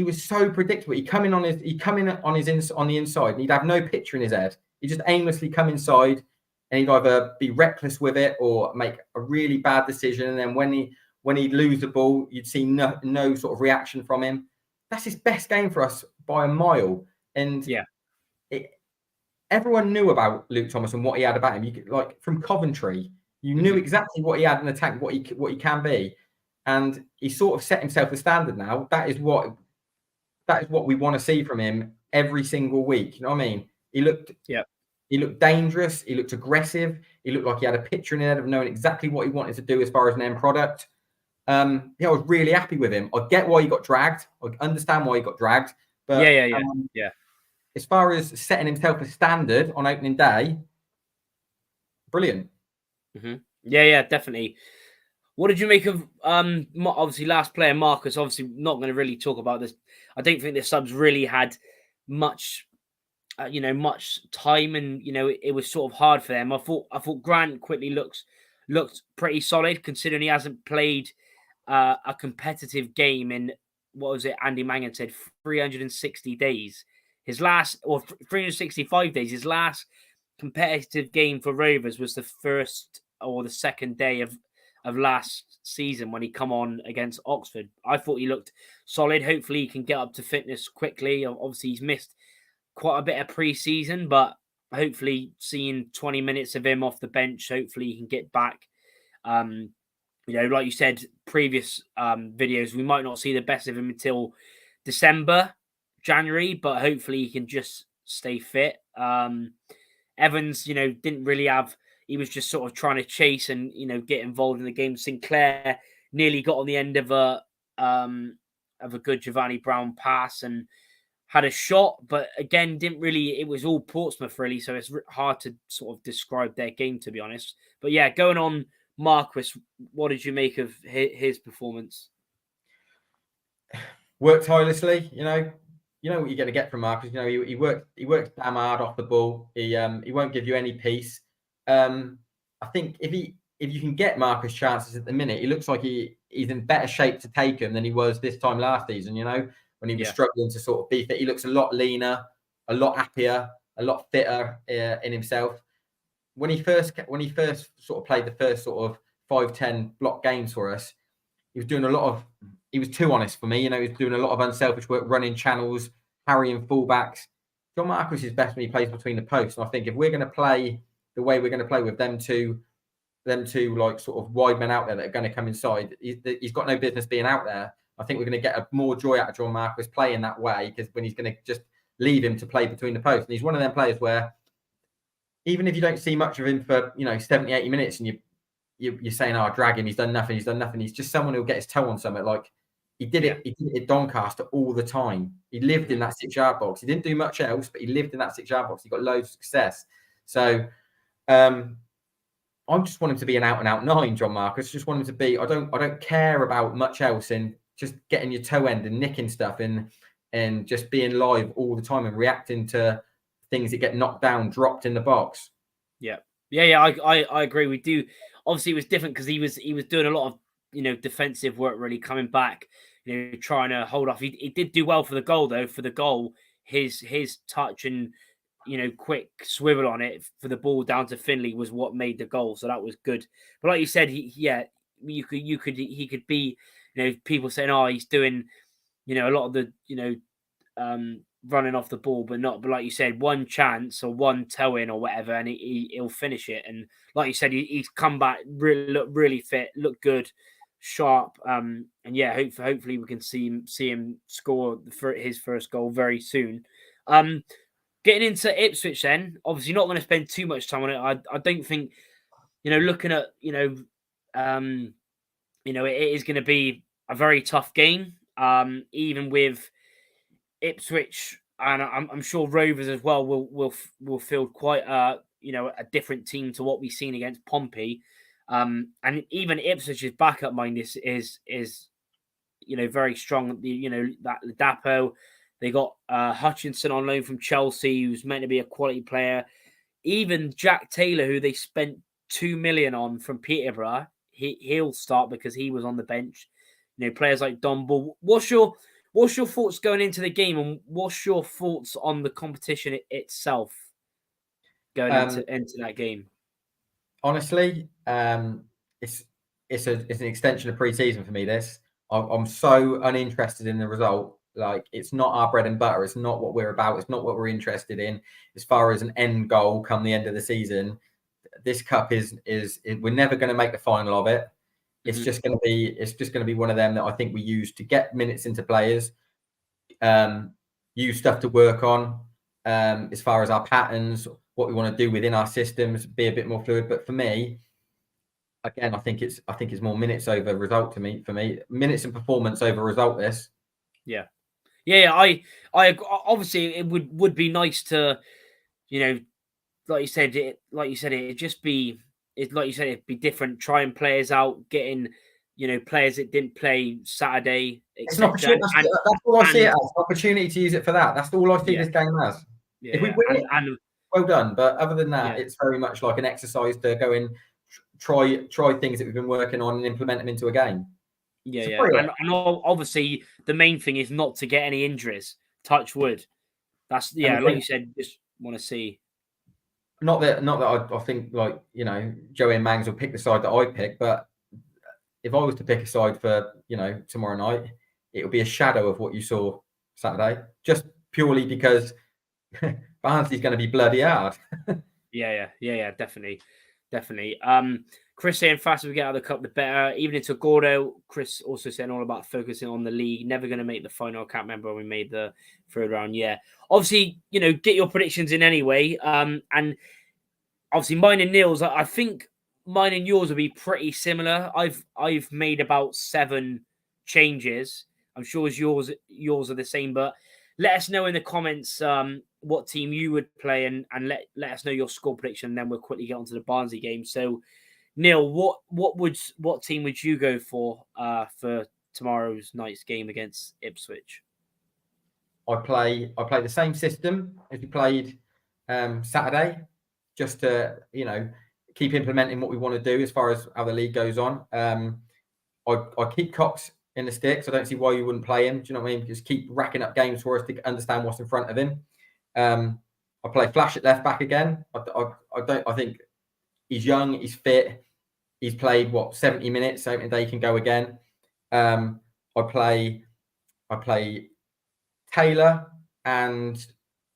was so predictable. He'd come in on the inside, and he'd have no picture in his head. He'd just aimlessly come inside, and he'd either be reckless with it or make a really bad decision. And then when he'd lose the ball, you'd see no sort of reaction from him. That's his best game for us by a mile. And everyone knew about Luke Thomas and what he had about him. You could, like from Coventry, you knew exactly what he had in attack, what he can be. And he sort of set himself the standard now. That is what we want to see from him every single week. You know what I mean? He looked dangerous. He looked aggressive. He looked like he had a picture in his head of knowing exactly what he wanted to do as far as an end product. I was really happy with him. I get why he got dragged. I understand why he got dragged. But as far as setting himself a standard on opening day, brilliant. Mm-hmm. Yeah, definitely. What did you make of obviously last player Marcus? Obviously not going to really talk about this. I don't think the subs really had much time, and it was sort of hard for them. I thought Grant quickly looked pretty solid, considering he hasn't played a competitive game in, what was it, Andy Mangan said, 360 days. His last, or 365 days, his last competitive game for Rovers was the first or the second day of last season when he come on against Oxford. I thought he looked solid. Hopefully he can get up to fitness quickly. Obviously he's missed quite a bit of pre-season, but hopefully seeing 20 minutes of him off the bench, hopefully he can get back. Like you said, previous videos, we might not see the best of him until December, January, but hopefully he can just stay fit. Evans, didn't really have, he was just sort of trying to chase and, get involved in the game. Sinclair nearly got on the end of a good Giovanni Brown pass and had a shot, but again, didn't really, it was all Portsmouth really, so it's hard to sort of describe their game, to be honest. But yeah, going on Marquis, what did you make of his performance? Worked tirelessly, you know what you're going to get from Marcus. He works damn hard off the ball. He won't give you any peace. I think if you can get Marcus chances at the minute, he looks like he's in better shape to take them than he was this time last season. When he was struggling to sort of be fit, he looks a lot leaner, a lot happier, a lot fitter in himself. When he first sort of played the first sort of 5-10 block games for us, he was too honest for me. He was doing a lot of unselfish work, running channels, harrying fullbacks. John Marquis is best when he plays between the posts. And I think if we're going to play the way we're going to play with them two like sort of wide men out there that are going to come inside, he's got no business being out there. I think we're going to get more joy out of John Marquis playing that way, because when he's going to just leave him to play between the posts. And he's one of them players where even if you don't see much of him for 70, 80 minutes and you're saying, drag him, he's done nothing. He's just someone who'll get his toe on something. Like he did it at Doncaster all the time. He lived in that 6-yard box. He didn't do much else, but he lived in that 6-yard box. He got loads of success. So I just want him to be an out-and-out 9, John Marcus. Just want him to be. I don't care about much else in just getting your toe end and nicking stuff and just being live all the time and reacting to things that get knocked down, dropped in the box. Yeah. I agree. We do. Obviously, it was different because he was doing a lot of defensive work, really coming back, trying to hold off. He did do well for the goal though. For the goal, his touch and quick swivel on it for the ball down to Finley was what made the goal. So that was good. But like you said, he could be, people saying, he's doing, a lot of the, running off the ball, but like you said, one chance or one toe in or whatever, and he'll finish it. And like you said, he's come back, really fit, looked good, sharp. And yeah, hopefully we can see him score his first goal very soon. Getting into Ipswich, then obviously not going to spend too much time on it. I don't think, looking at it is going to be a very tough game. Even with Ipswich, and I'm sure Rovers as well will feel quite a different team to what we've seen against Pompey. And even Ipswich's backup mind is very strong. That Ladapo, they got Hutchinson on loan from Chelsea, who's meant to be a quality player. Even Jack Taylor, who they spent $2 million on from Peterborough, he'll start because he was on the bench. Players like Don Ball. What's your thoughts going into the game, and what's your thoughts on the competition itself going into that game? Honestly, it's an extension of pre-season for me. I'm so uninterested in the result. Like, it's not our bread and butter. It's not what we're about. It's not what we're interested in. As far as an end goal come the end of the season, this cup is we're never going to make the final of it. It's just going to be one of them that I think we use to get minutes into players, use stuff to work on, as far as our patterns, what we want to do within our systems, be a bit more fluid. But for me, again, I think it's more minutes over result to me. For me, minutes and performance over result. Yeah. I obviously it would be nice to, like you said, it'd just be, it'd be different, trying players out, getting, players that didn't play Saturday, It's an opportunity. That's all I see it as, an opportunity to use it for that. That's all I see this game as. If we win it, well done. But other than that, it's very much like an exercise to go in, try things that we've been working on and implement them into a game. And obviously the main thing is not to get any injuries. Touch wood. That's like you said, just want to see. Not that I think, like, Joey and Mangs will pick the side that I pick, but if I was to pick a side for tomorrow night, it would be a shadow of what you saw Saturday, just purely because Barnsley's going to be bloody hard. Definitely. Chris saying faster we get out of the cup, the better. Even into Gordo, Chris also saying all about focusing on the league. Never going to make the final. I can't remember when we made the third round. Yeah, obviously, get your predictions in anyway. And obviously, mine and Neil's. I think mine and yours will be pretty similar. I've made about 7 changes. I'm sure yours are the same. But let us know in the comments what team you would play, and let us know your score prediction. And then we'll quickly get onto the Barnsley game. So, Neil, what team would you go for tomorrow's night's game against Ipswich? I play the same system as we played Saturday, just to keep implementing what we want to do as far as how the league goes on. I keep Cox in the sticks. I don't see why you wouldn't play him. Do you know what I mean? Just keep racking up games for us to understand what's in front of him. I play Flash at left back again. I think he's young, he's fit, he's played 70 minutes, so they can go again. I play Taylor and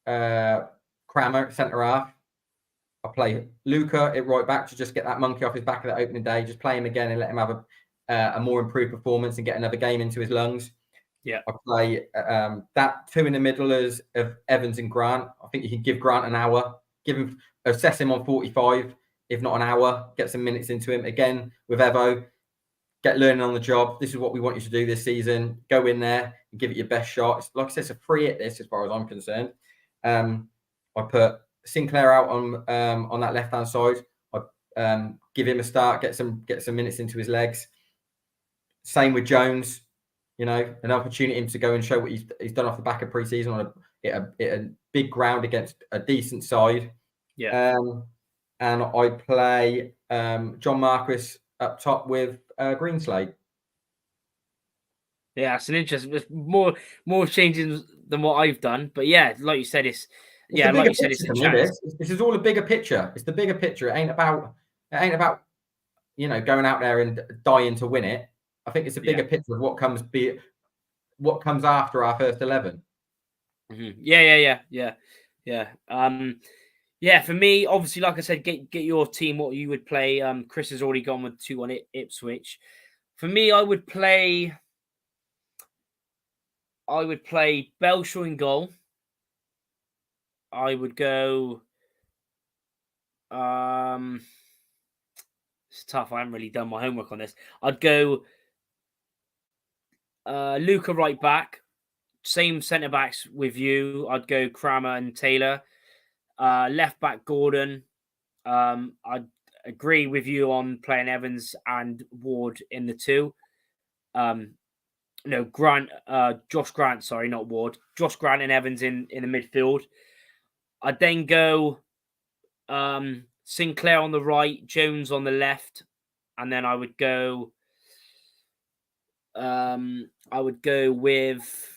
Crammer at centre half. I play Luca at right back to just get that monkey off his back of that opening day. Just play him again and let him have a more improved performance and get another game into his lungs. Yeah, I play that 2 in the middle of Evans and Grant. I think you can give Grant an hour, assess him on 45, if not an hour, get some minutes into him. Again, with Evo, get learning on the job. This is what we want you to do this season. Go in there and give it your best shot. It's, like I said, it's a free hit this as far as I'm concerned. I put Sinclair out on that left-hand side. I give him a start, get some minutes into his legs. Same with Jones. An opportunity to go and show what he's done off the back of pre-season on a big ground against a decent side. Yeah. And I play John Marquis up top with Greenslade. Yeah, it's an interesting. There's more changes than what I've done, but yeah, like you said, it's a chance. This is all a bigger picture. It's the bigger picture. It ain't about going out there and dying to win it. I think it's a bigger picture of what comes after our first 11. Mm-hmm. Yeah. For me, obviously, like I said, get your team what you would play. Chris has already gone with 2-1 Ipswich. For me, I would play Belshaw in goal. I would go. It's tough. I haven't really done my homework on this. I'd go Luca right back. Same centre backs with you. I'd go Kramer and Taylor. Left back Gordon. I'd agree with you on playing Evans and Ward in the two. Grant, Josh Grant, sorry, not Ward. Josh Grant and Evans in the midfield. I'd then go Sinclair on the right, Jones on the left, and then I would go with.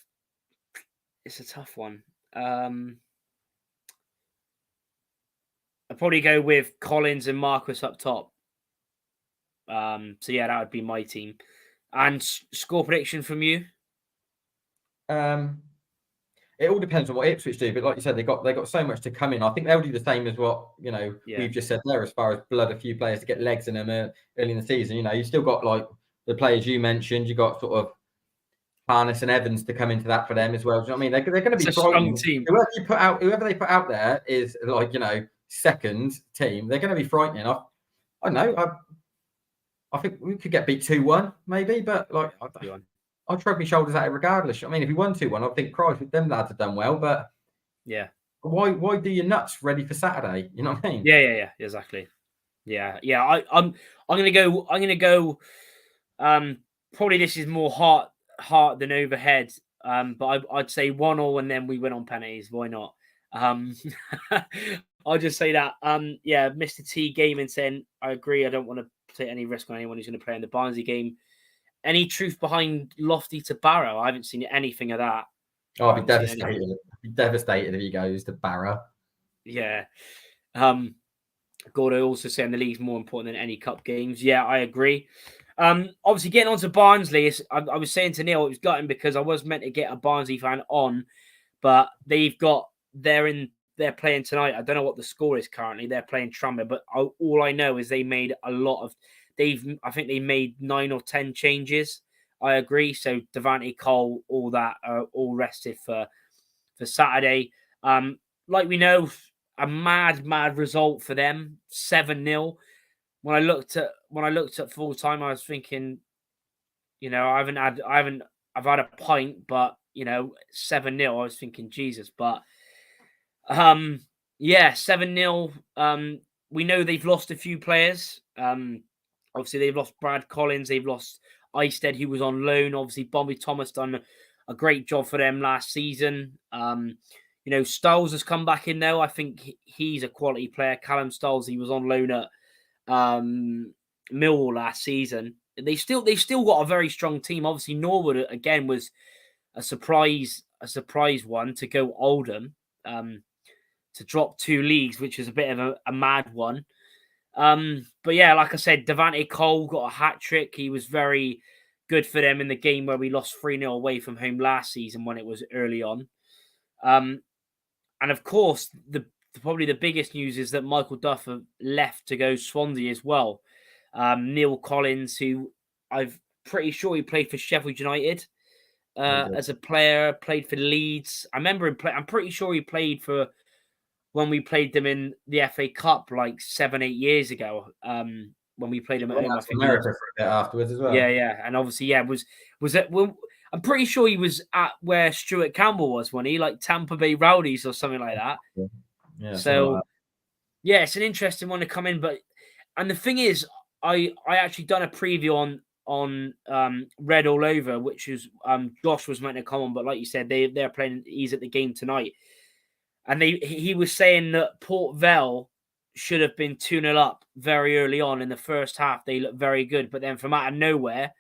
It's a tough one. I'd probably go with Collins and Marcus up top. So yeah, that would be my team. And score prediction from you? It all depends on what Ipswich do, but like you said, they got so much to come in. I think they'll do the same as what we've just said there, as far as blood a few players to get legs in them early in the season. You still got like the players you mentioned. You got sort of Harness and Evans to come into that for them as well. Do you know what I mean? They're going to be a strong team. Whoever they put out there is like second team. They're going to be frightening. I don't know. I think we could get beat 2-1 maybe, but like I'll shrug my shoulders at it regardless. I mean, if we won 2-1, I think Christ, them lads have done well, but yeah. Why do your nuts ready for Saturday? You know what I mean? Yeah, exactly. Yeah. I'm gonna go. Probably this is more heart than overhead. But I'd say 1-1 and then we win on penalties. Why not? I'll just say that. Yeah, Mr. T Gaming saying I agree. I don't want to take any risk on anyone who's going to play in the Barnsley game. Any truth behind Lofty to Barrow? I haven't seen anything of that. Oh, I'd be devastated. I'd be devastated if he goes to Barrow. Yeah. Gordo also saying the league's more important than any cup games. Yeah, I agree. Obviously, getting on to Barnsley, I was saying to Neil, it was gutting because I was meant to get a Barnsley fan on, but they're playing tonight. I don't know what the score is currently. They're playing Tranmere, but all I know is they made a lot of. I think they made 9 or 10 changes. I agree. So Devante Cole, all that are all rested for Saturday. Like we know, a mad result for them, 7-0. When I looked at full time, I was thinking, I've had a pint, but 7-0. I was thinking, Jesus, but 7-0. We know they've lost a few players. Obviously, they've lost Brad Collins. They've lost Eisted, who was on loan. Obviously, Bobby Thomas done a great job for them last season. Stiles has come back in, though. I think he's a quality player. Callum Stiles, he was on loan at Millwall last season. They've still got a very strong team. Obviously, Norwood, again, was a surprise one to go Oldham, to drop 2 leagues, which is a bit of a mad one. But yeah, like I said, Devante Cole got a hat-trick. He was very good for them in the game where we lost 3-0 away from home last season when it was early on. And of course, probably the biggest news is that Michael Duffer left to go Swansea as well. Neil Collins, who I'm pretty sure he played for Sheffield United as a player, played for Leeds. I remember him I'm pretty sure he played for when we played them in the FA Cup like 7-8 years ago. When we played them at home, I think America for a bit afterwards as well. Yeah, and obviously, was it? Well, I'm pretty sure he was at where Stuart Campbell was, wasn't he? Like Tampa Bay Rowdies or something like that. Yeah. So, yeah, it's an interesting one to come in. And the thing is, I actually done a preview on Red All Over, which is Josh was meant to come on, but like you said, they're playing. He's at the game tonight, and he was saying that Port Vale should have been 2-0 up very early on in the first half. They looked very good, but then from out of nowhere,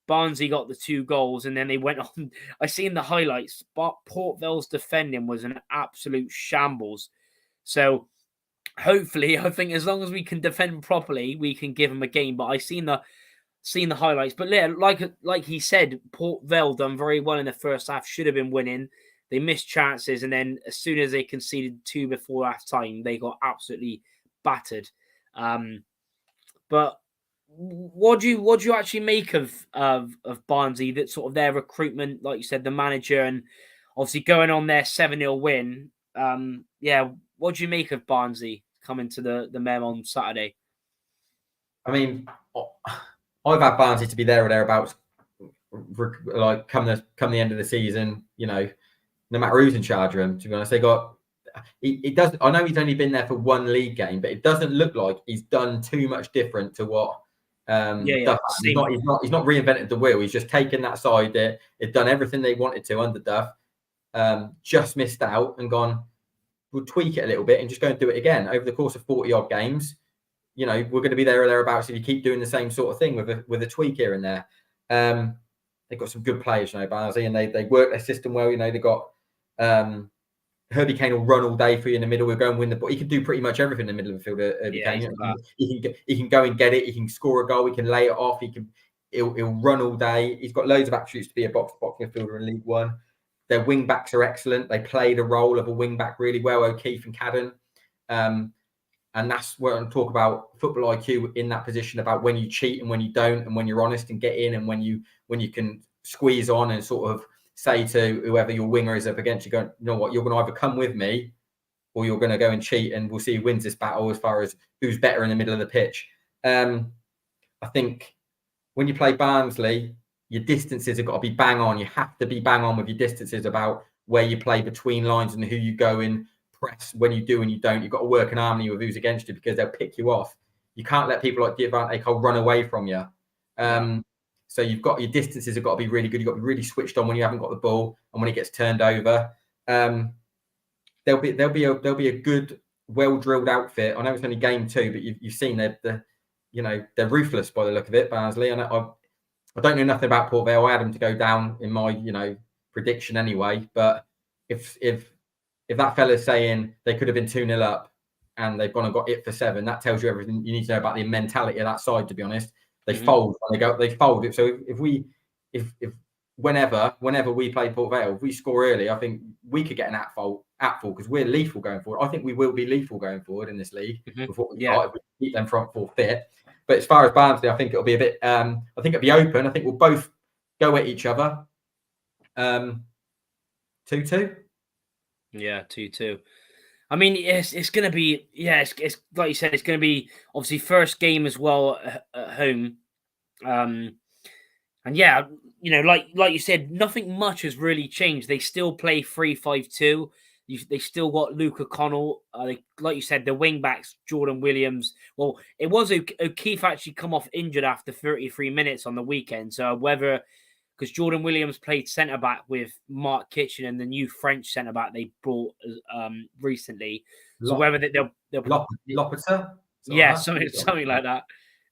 Barnsley got the 2 goals, and then they went on. I seen the highlights, but Port Vale's defending was an absolute shambles. So hopefully, I think as long as we can defend properly, we can give them a game. But I seen the highlights. But yeah, like he said, Port Vale done very well in the first half. Should have been winning. They missed chances, and then as soon as they conceded 2 before half time, they got absolutely battered. But what do you actually make of Barnsley? That sort of their recruitment, like you said, the manager, and obviously going on their 7-0 win. What do you make of Barnsley coming to the Mem on Saturday? I mean, I've had Barnsley to be there or thereabouts, like come the end of the season. You know, no matter who's in charge of them. To be honest, they got. It does. I know he's only been there for one league game, but it doesn't look like he's done too much different to what. Duff, he's not reinvented the wheel. He's just taken that side that had done everything they wanted to under Duff, just missed out and gone. We'll tweak it a little bit and just go and do it again over the course of 40 odd games. You know, we're going to be there or thereabouts if you keep doing the same sort of thing with a tweak here and there. They've got some good players, you know, Barnsley, and they work their system well. You know, they've got Herbie Kane will run all day for you in the middle. We'll go and win the ball. He can do pretty much everything in the middle of the field. Herbie Kane. He can go and get it. He can score a goal. He can lay it off. He'll run all day. He's got loads of attributes to be a box-to-box midfielder in League One. Their wing backs are excellent. They play the role of a wing back really well, O'Keefe and Cadden. And that's where I'm talking about football IQ in that position, about when you cheat and when you don't, and when you're honest and get in, and when you can squeeze on and sort of say to whoever your winger is up against, you go, you know what, you're going to either come with me or you're going to go and cheat, and we'll see who wins this battle as far as who's better in the middle of the pitch. I think when you play Barnsley, your distances have got to be bang on. You have to be bang on with your distances about where you play between lines and who you go in press when you do and you don't. You've got to work in harmony with who's against you, because they'll pick you off. You can't let people like Diavante Cole run away from you. So you've got your distances have got to be really good. You've got to be really switched on when you haven't got the ball and when it gets turned over. There'll be a good, well drilled outfit. I know it's only game 2, but you've seen they're ruthless by the look of it, Barnsley. And I don't know nothing about Port Vale. I had them to go down in my prediction anyway. But if that fella's saying they could have been 2-0 up and they've gone and got it for 7, that tells you everything you need to know about the mentality of that side, to be honest. They fold when they fold. So if whenever we play Port Vale, if we score early, I think we could get an at-fault because we're lethal going forward. I think we will be lethal going forward in this league with what we've got if we keep them front 4 fit. But as far as Barnsley, I think it'll be a bit. I think it'll be open. I think we'll both go at each other. 2-2. Yeah, 2-2. I mean, it's going to be, it's like you said, it's going to be obviously first game as well at home. And yeah, like you said, nothing much has really changed. They still play 3-5-2. They still got Luke O'Connell. Like you said, the wing backs, Jordan Williams. Well, it was O'Keefe actually come off injured after 33 minutes on the weekend. So because Jordan Williams played centre-back with Mark Kitchen and the new French centre-back they brought recently. So whether they'll Lopeter? Yeah, something like that.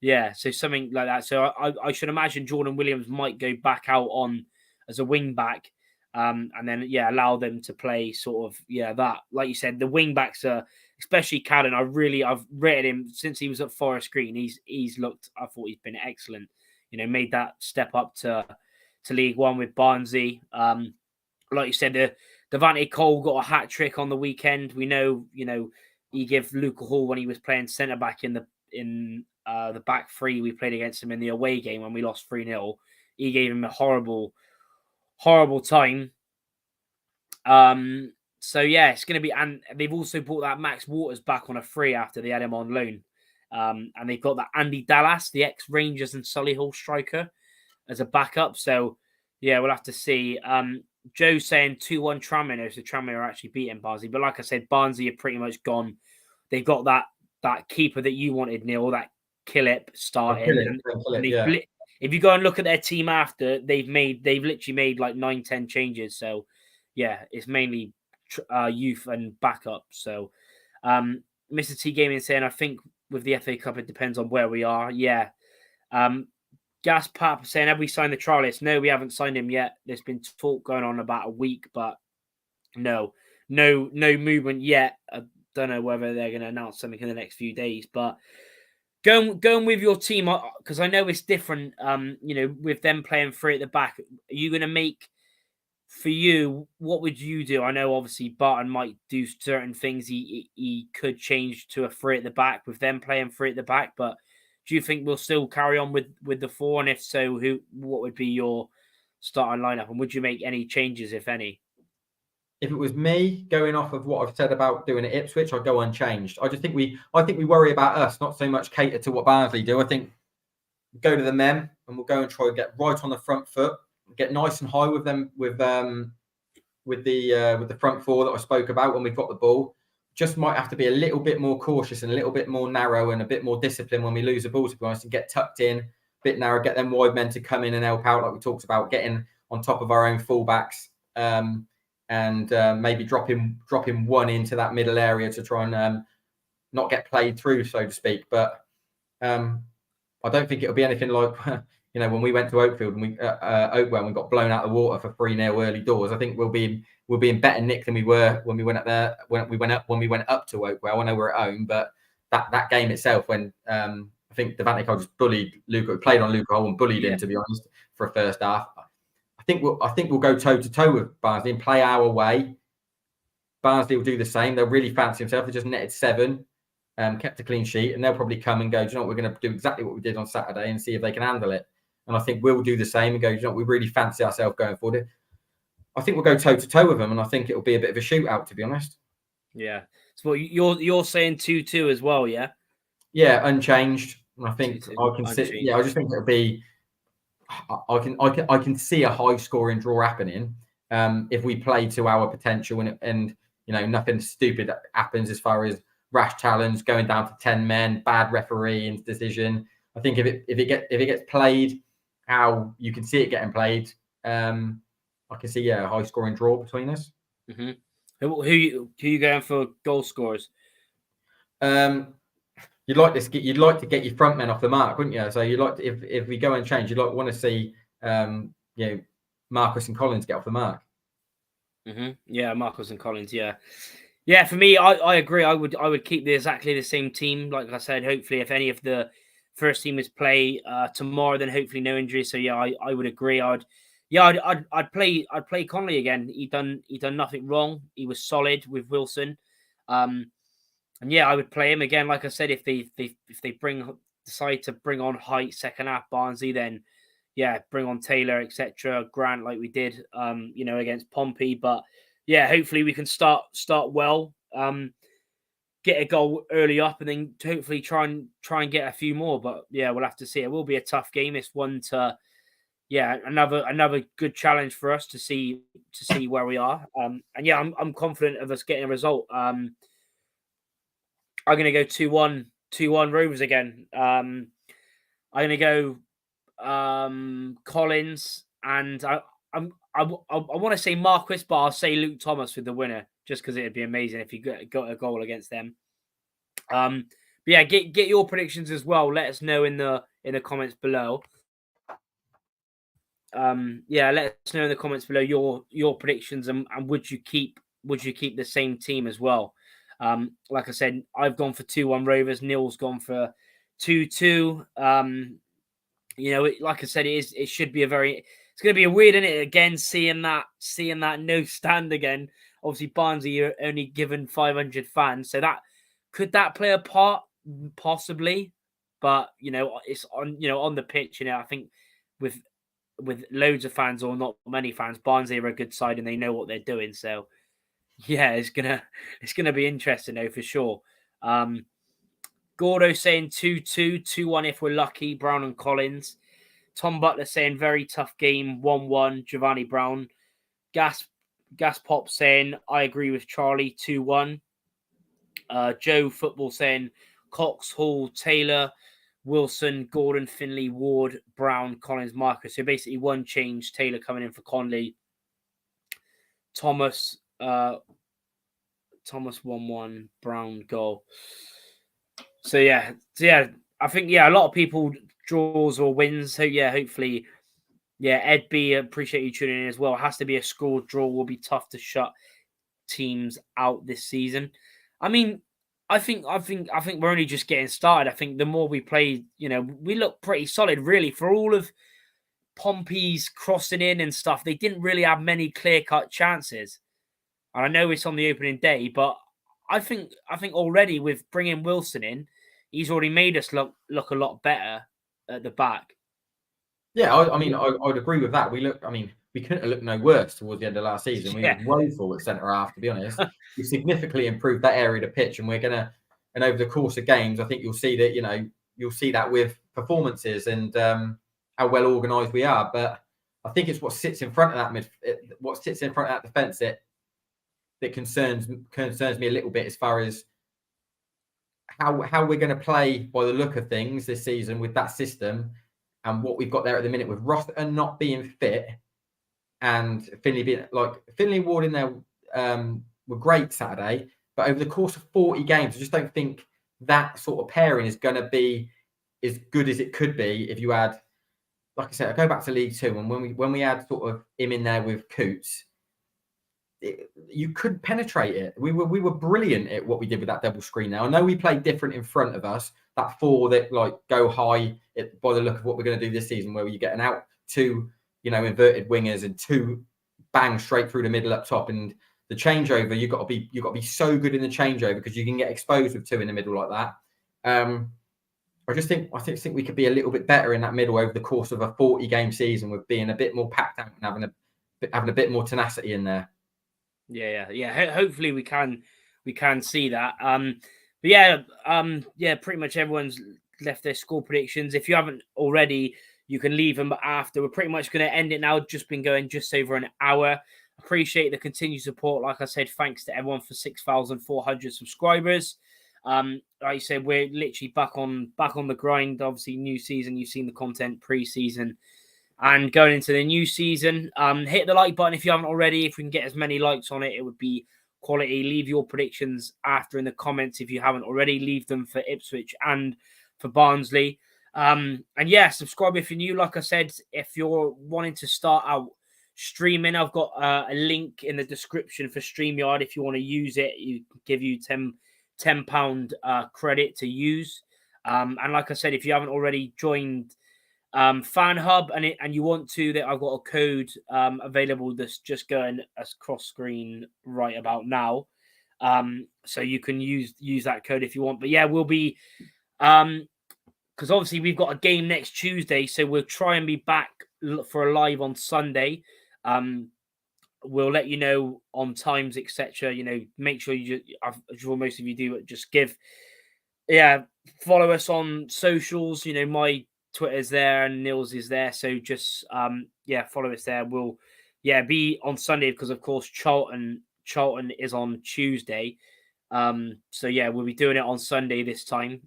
Yeah, so something like that. So I should imagine Jordan Williams might go back out on as a wing-back and then, allow them to play sort of, that. Like you said, the wing-backs are, especially Cadden, I've rated him since he was at Forest Green. He's looked, I thought he's been excellent. Made that step up to League One with Barnsley. Like you said, Diavante Cole got a hat trick on the weekend. We know, he gave Luke Hall when he was playing centre back in the back 3. We played against him in the away game when we lost 3-0. He gave him a horrible time. So yeah, it's going to be, and they've also brought that Max Waters back on a free after they had him on loan. And they've got that Andy Dallas, the ex-Rangers and Solihull striker, as a backup. So, yeah, we'll have to see. Joe's saying 2-1 Tranmere, so Tranmere are actually beating Barnsley. But like I said, Barnsley are pretty much gone. They've got that keeper that you wanted, Neil, that Killip starting. If you go and look at their team after, they've literally made like 9-10 changes. So, yeah, it's mainly youth and backup. So, Mr. T Gaming saying, I think with the FA Cup, it depends on where we are. Yeah. Gas Pap saying, have we signed the trial list? No, we haven't signed him yet. There's been talk going on about a week, but no movement yet. I don't know whether they're going to announce something in the next few days, but going with your team, because I know it's different, with them playing 3 at the back. Are you going to make, for you, what would you do? I know obviously Barton might do certain things. He could change to a 3 at the back with them playing 3 at the back, but do you think we'll still carry on with the 4? And if so, what would be your starting lineup? And would you make any changes, if any? If it was me going off of what I've said about doing at Ipswich, I'd go unchanged. I think we worry about us, not so much cater to what Barnsley do. I think go to the men and we'll go and try to get right on the front foot, get nice and high with them with the front 4 that I spoke about when we've got the ball. Just might have to be a little bit more cautious and a little bit more narrow and a bit more disciplined when we lose the ball, to be honest, and get tucked in, a bit narrow, get them wide men to come in and help out, like we talked about, getting on top of our own fullbacks, and maybe dropping one into that middle area to try and not get played through, so to speak. But I don't think it'll be anything like when we went to Oakfield and Oakwell and we got blown out of the water for 3-0 early doors. I think we'll be in better nick than we were when we went up there. When we went up to Oakwell. I know we're at home, but that game itself, when I think Devante Cole just bullied Luca, played on Luca Hole and bullied him, to be honest, for a first half. I think we'll go toe to toe with Barnsley and play our way. Barnsley will do the same. They'll really fancy themselves. They just netted 7. Kept a clean sheet, and they'll probably come and go, do you know what, we're going to do exactly what we did on Saturday and see if they can handle it. And I think we'll do the same and go, do you know what, we really fancy ourselves going forward. I think we'll go toe to toe with them, and I think it'll be a bit of a shootout, to be honest. Yeah. So you're saying 2-2 as well, yeah? Yeah, unchanged. And I think I can see. Yeah, I just think it'll be. I can see a high scoring draw happening if we play to our potential and nothing stupid happens as far as rash challenge, going down to 10 men, bad refereeing decision. I think if it gets played how you can see it getting played, I can see a high scoring draw between us. Mm-hmm. Who you going for goal scorers? You'd like to get your front men off the mark, wouldn't you? So you'd like to, if we go and change, you'd want to see Marcus and Collins get off the mark. Mm-hmm. Yeah, Marcus and Collins. Yeah. For me, I agree. I would keep exactly the same team. Like I said, hopefully, if any of the first teamers play tomorrow, then hopefully no injuries. So yeah, I would agree. I'd play Connolly again. He done nothing wrong. He was solid with Wilson. And yeah, I would play him again. Like I said, if they decide to bring on Height second half Barnsley, then yeah, bring on Taylor, etc. Grant, like we did, against Pompey. But yeah, hopefully we can start well, get a goal early up, and then hopefully try and get a few more. But yeah, we'll have to see. It will be a tough game. It's one to another good challenge for us to see where we are. And yeah, I'm confident of us getting a result. I'm going to go 2-1 Rovers again. I'm going to go Collins, and I want to say Marquis, but I'll say Luke Thomas with the winner, just because it'd be amazing if you got a goal against them. But yeah, get your predictions as well. Let us know in the comments below. Let us know in the comments below your predictions, and would you keep the same team as well? Like I said, I've gone for 2-1 Rovers. Neil's gone for 2-2. Like I said, it should be it's going to be a weird, isn't it? Again, seeing that no stand again. Obviously, Barnsley are only given 500 fans, so could that play a part? Possibly, but it's on the pitch. I think with loads of fans or not many fans, Barnsley are a good side and they know what they're doing. So yeah, it's gonna be interesting though, for sure. Gordo saying 2-2, 2-1 if we're lucky. Brown and Collins. Tom Butler saying very tough game, 1-1. Giovanni Brown. Gas Pop saying I agree with Charlie, 2-1. Joe Football saying Cox, Hall, Taylor, Wilson, Gordon, Finley, Ward, Brown, Collins, Marcus. So basically one change. Taylor coming in for Conley. Thomas 1-1, Brown goal. So yeah, I think a lot of people draws or wins. So yeah, hopefully, Ed B, appreciate you tuning in as well. It has to be a score draw. Will be tough to shut teams out this season. I mean, I think we're only just getting started. I think the more we play, we look pretty solid, really, for all of Pompey's crossing in and stuff. They didn't really have many clear-cut chances. And I know it's on the opening day, but I think already with bringing Wilson in, he's already made us look a lot better at the back. Yeah, I'd agree with that. We couldn't have looked no worse towards the end of last season. We were woeful at centre half, to be honest. We significantly improved that area of the pitch, and and over the course of games, I think you'll see that, you'll see that with performances and how well organised we are. But I think it's what sits in front of that defence that concerns me a little bit, as far as how we're going to play by the look of things this season with that system. And what we've got there at the minute with Rossiter not being fit and Finley Ward in there were great Saturday, but over the course of 40 games, I just don't think that sort of pairing is going to be as good as it could be if you had, like I said, I go back to League Two, and when we had sort of him in there with Coots, you could penetrate it. We were brilliant at what we did with that double screen. Now I know we played different in front of us. That four that go high by the look of what we're going to do this season, where you get an out, two inverted wingers and two bang straight through the middle up top, and the changeover you've got to be so good in the changeover, because you can get exposed with two in the middle like that. I think we could be a little bit better in that middle over the course of a 40-game season, with being a bit more packed out and having a bit more tenacity in there. Yeah. Hopefully we can see that. Pretty much everyone's left their score predictions. If you haven't already, you can leave them after. We're pretty much going to end it now. Just been going just over an hour. Appreciate the continued support. Like I said, thanks to everyone for 6,400 subscribers. Like you said, we're literally back on the grind. Obviously, new season. You've seen the content pre-season. And going into the new season, hit the like button if you haven't already. If we can get as many likes on it, it would be quality. Leave your predictions after in the comments if you haven't already. Leave them for Ipswich and for Barnsley. Subscribe if you're new. Like I said, if you're wanting to start out streaming, I've got a link in the description for StreamYard. If you want to use it, you give you £10 credit to use. And like I said, if you haven't already joined Fan Hub and you want to, that I've got a code available that's just going across screen right about now, so you can use that code if you want. But yeah, we'll be because obviously we've got a game next Tuesday, so we'll try and be back for a live on Sunday. We'll let you know on times, etc. Make sure I'm sure most of you do, just follow us on socials. My Twitter's there and Nils is there, so just follow us there. We'll be on Sunday, because of course Charlton is on Tuesday, we'll be doing it on Sunday this time.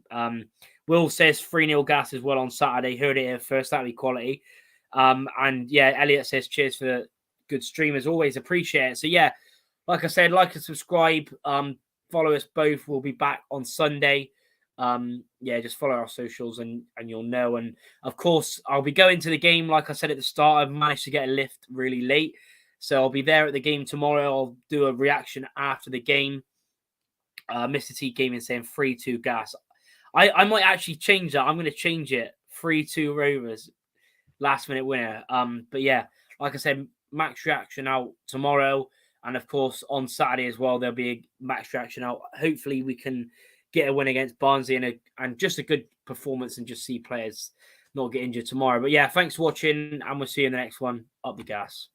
Will says 3-0 gas as well on Saturday. Heard it here first. That'll be quality. Elliot says cheers for the good stream as always. Appreciate it. So like I said, like and subscribe. Follow us both. We'll be back on Sunday. Just follow our socials and you'll know. And of course, I'll be going to the game. Like I said at the start, I've managed to get a lift really late, so I'll be there at the game tomorrow. I'll do a reaction after the game. Mr. T Gaming saying 3-2 gas. I might actually change that. I'm going to change it. 3-2 Rovers, last minute winner. Like I said, max reaction out tomorrow, and of course on Saturday as well there'll be a max reaction out. Hopefully we can get a win against Barnsley and just a good performance, and just see players not get injured tomorrow. But thanks for watching, and we'll see you in the next one. Up the gas.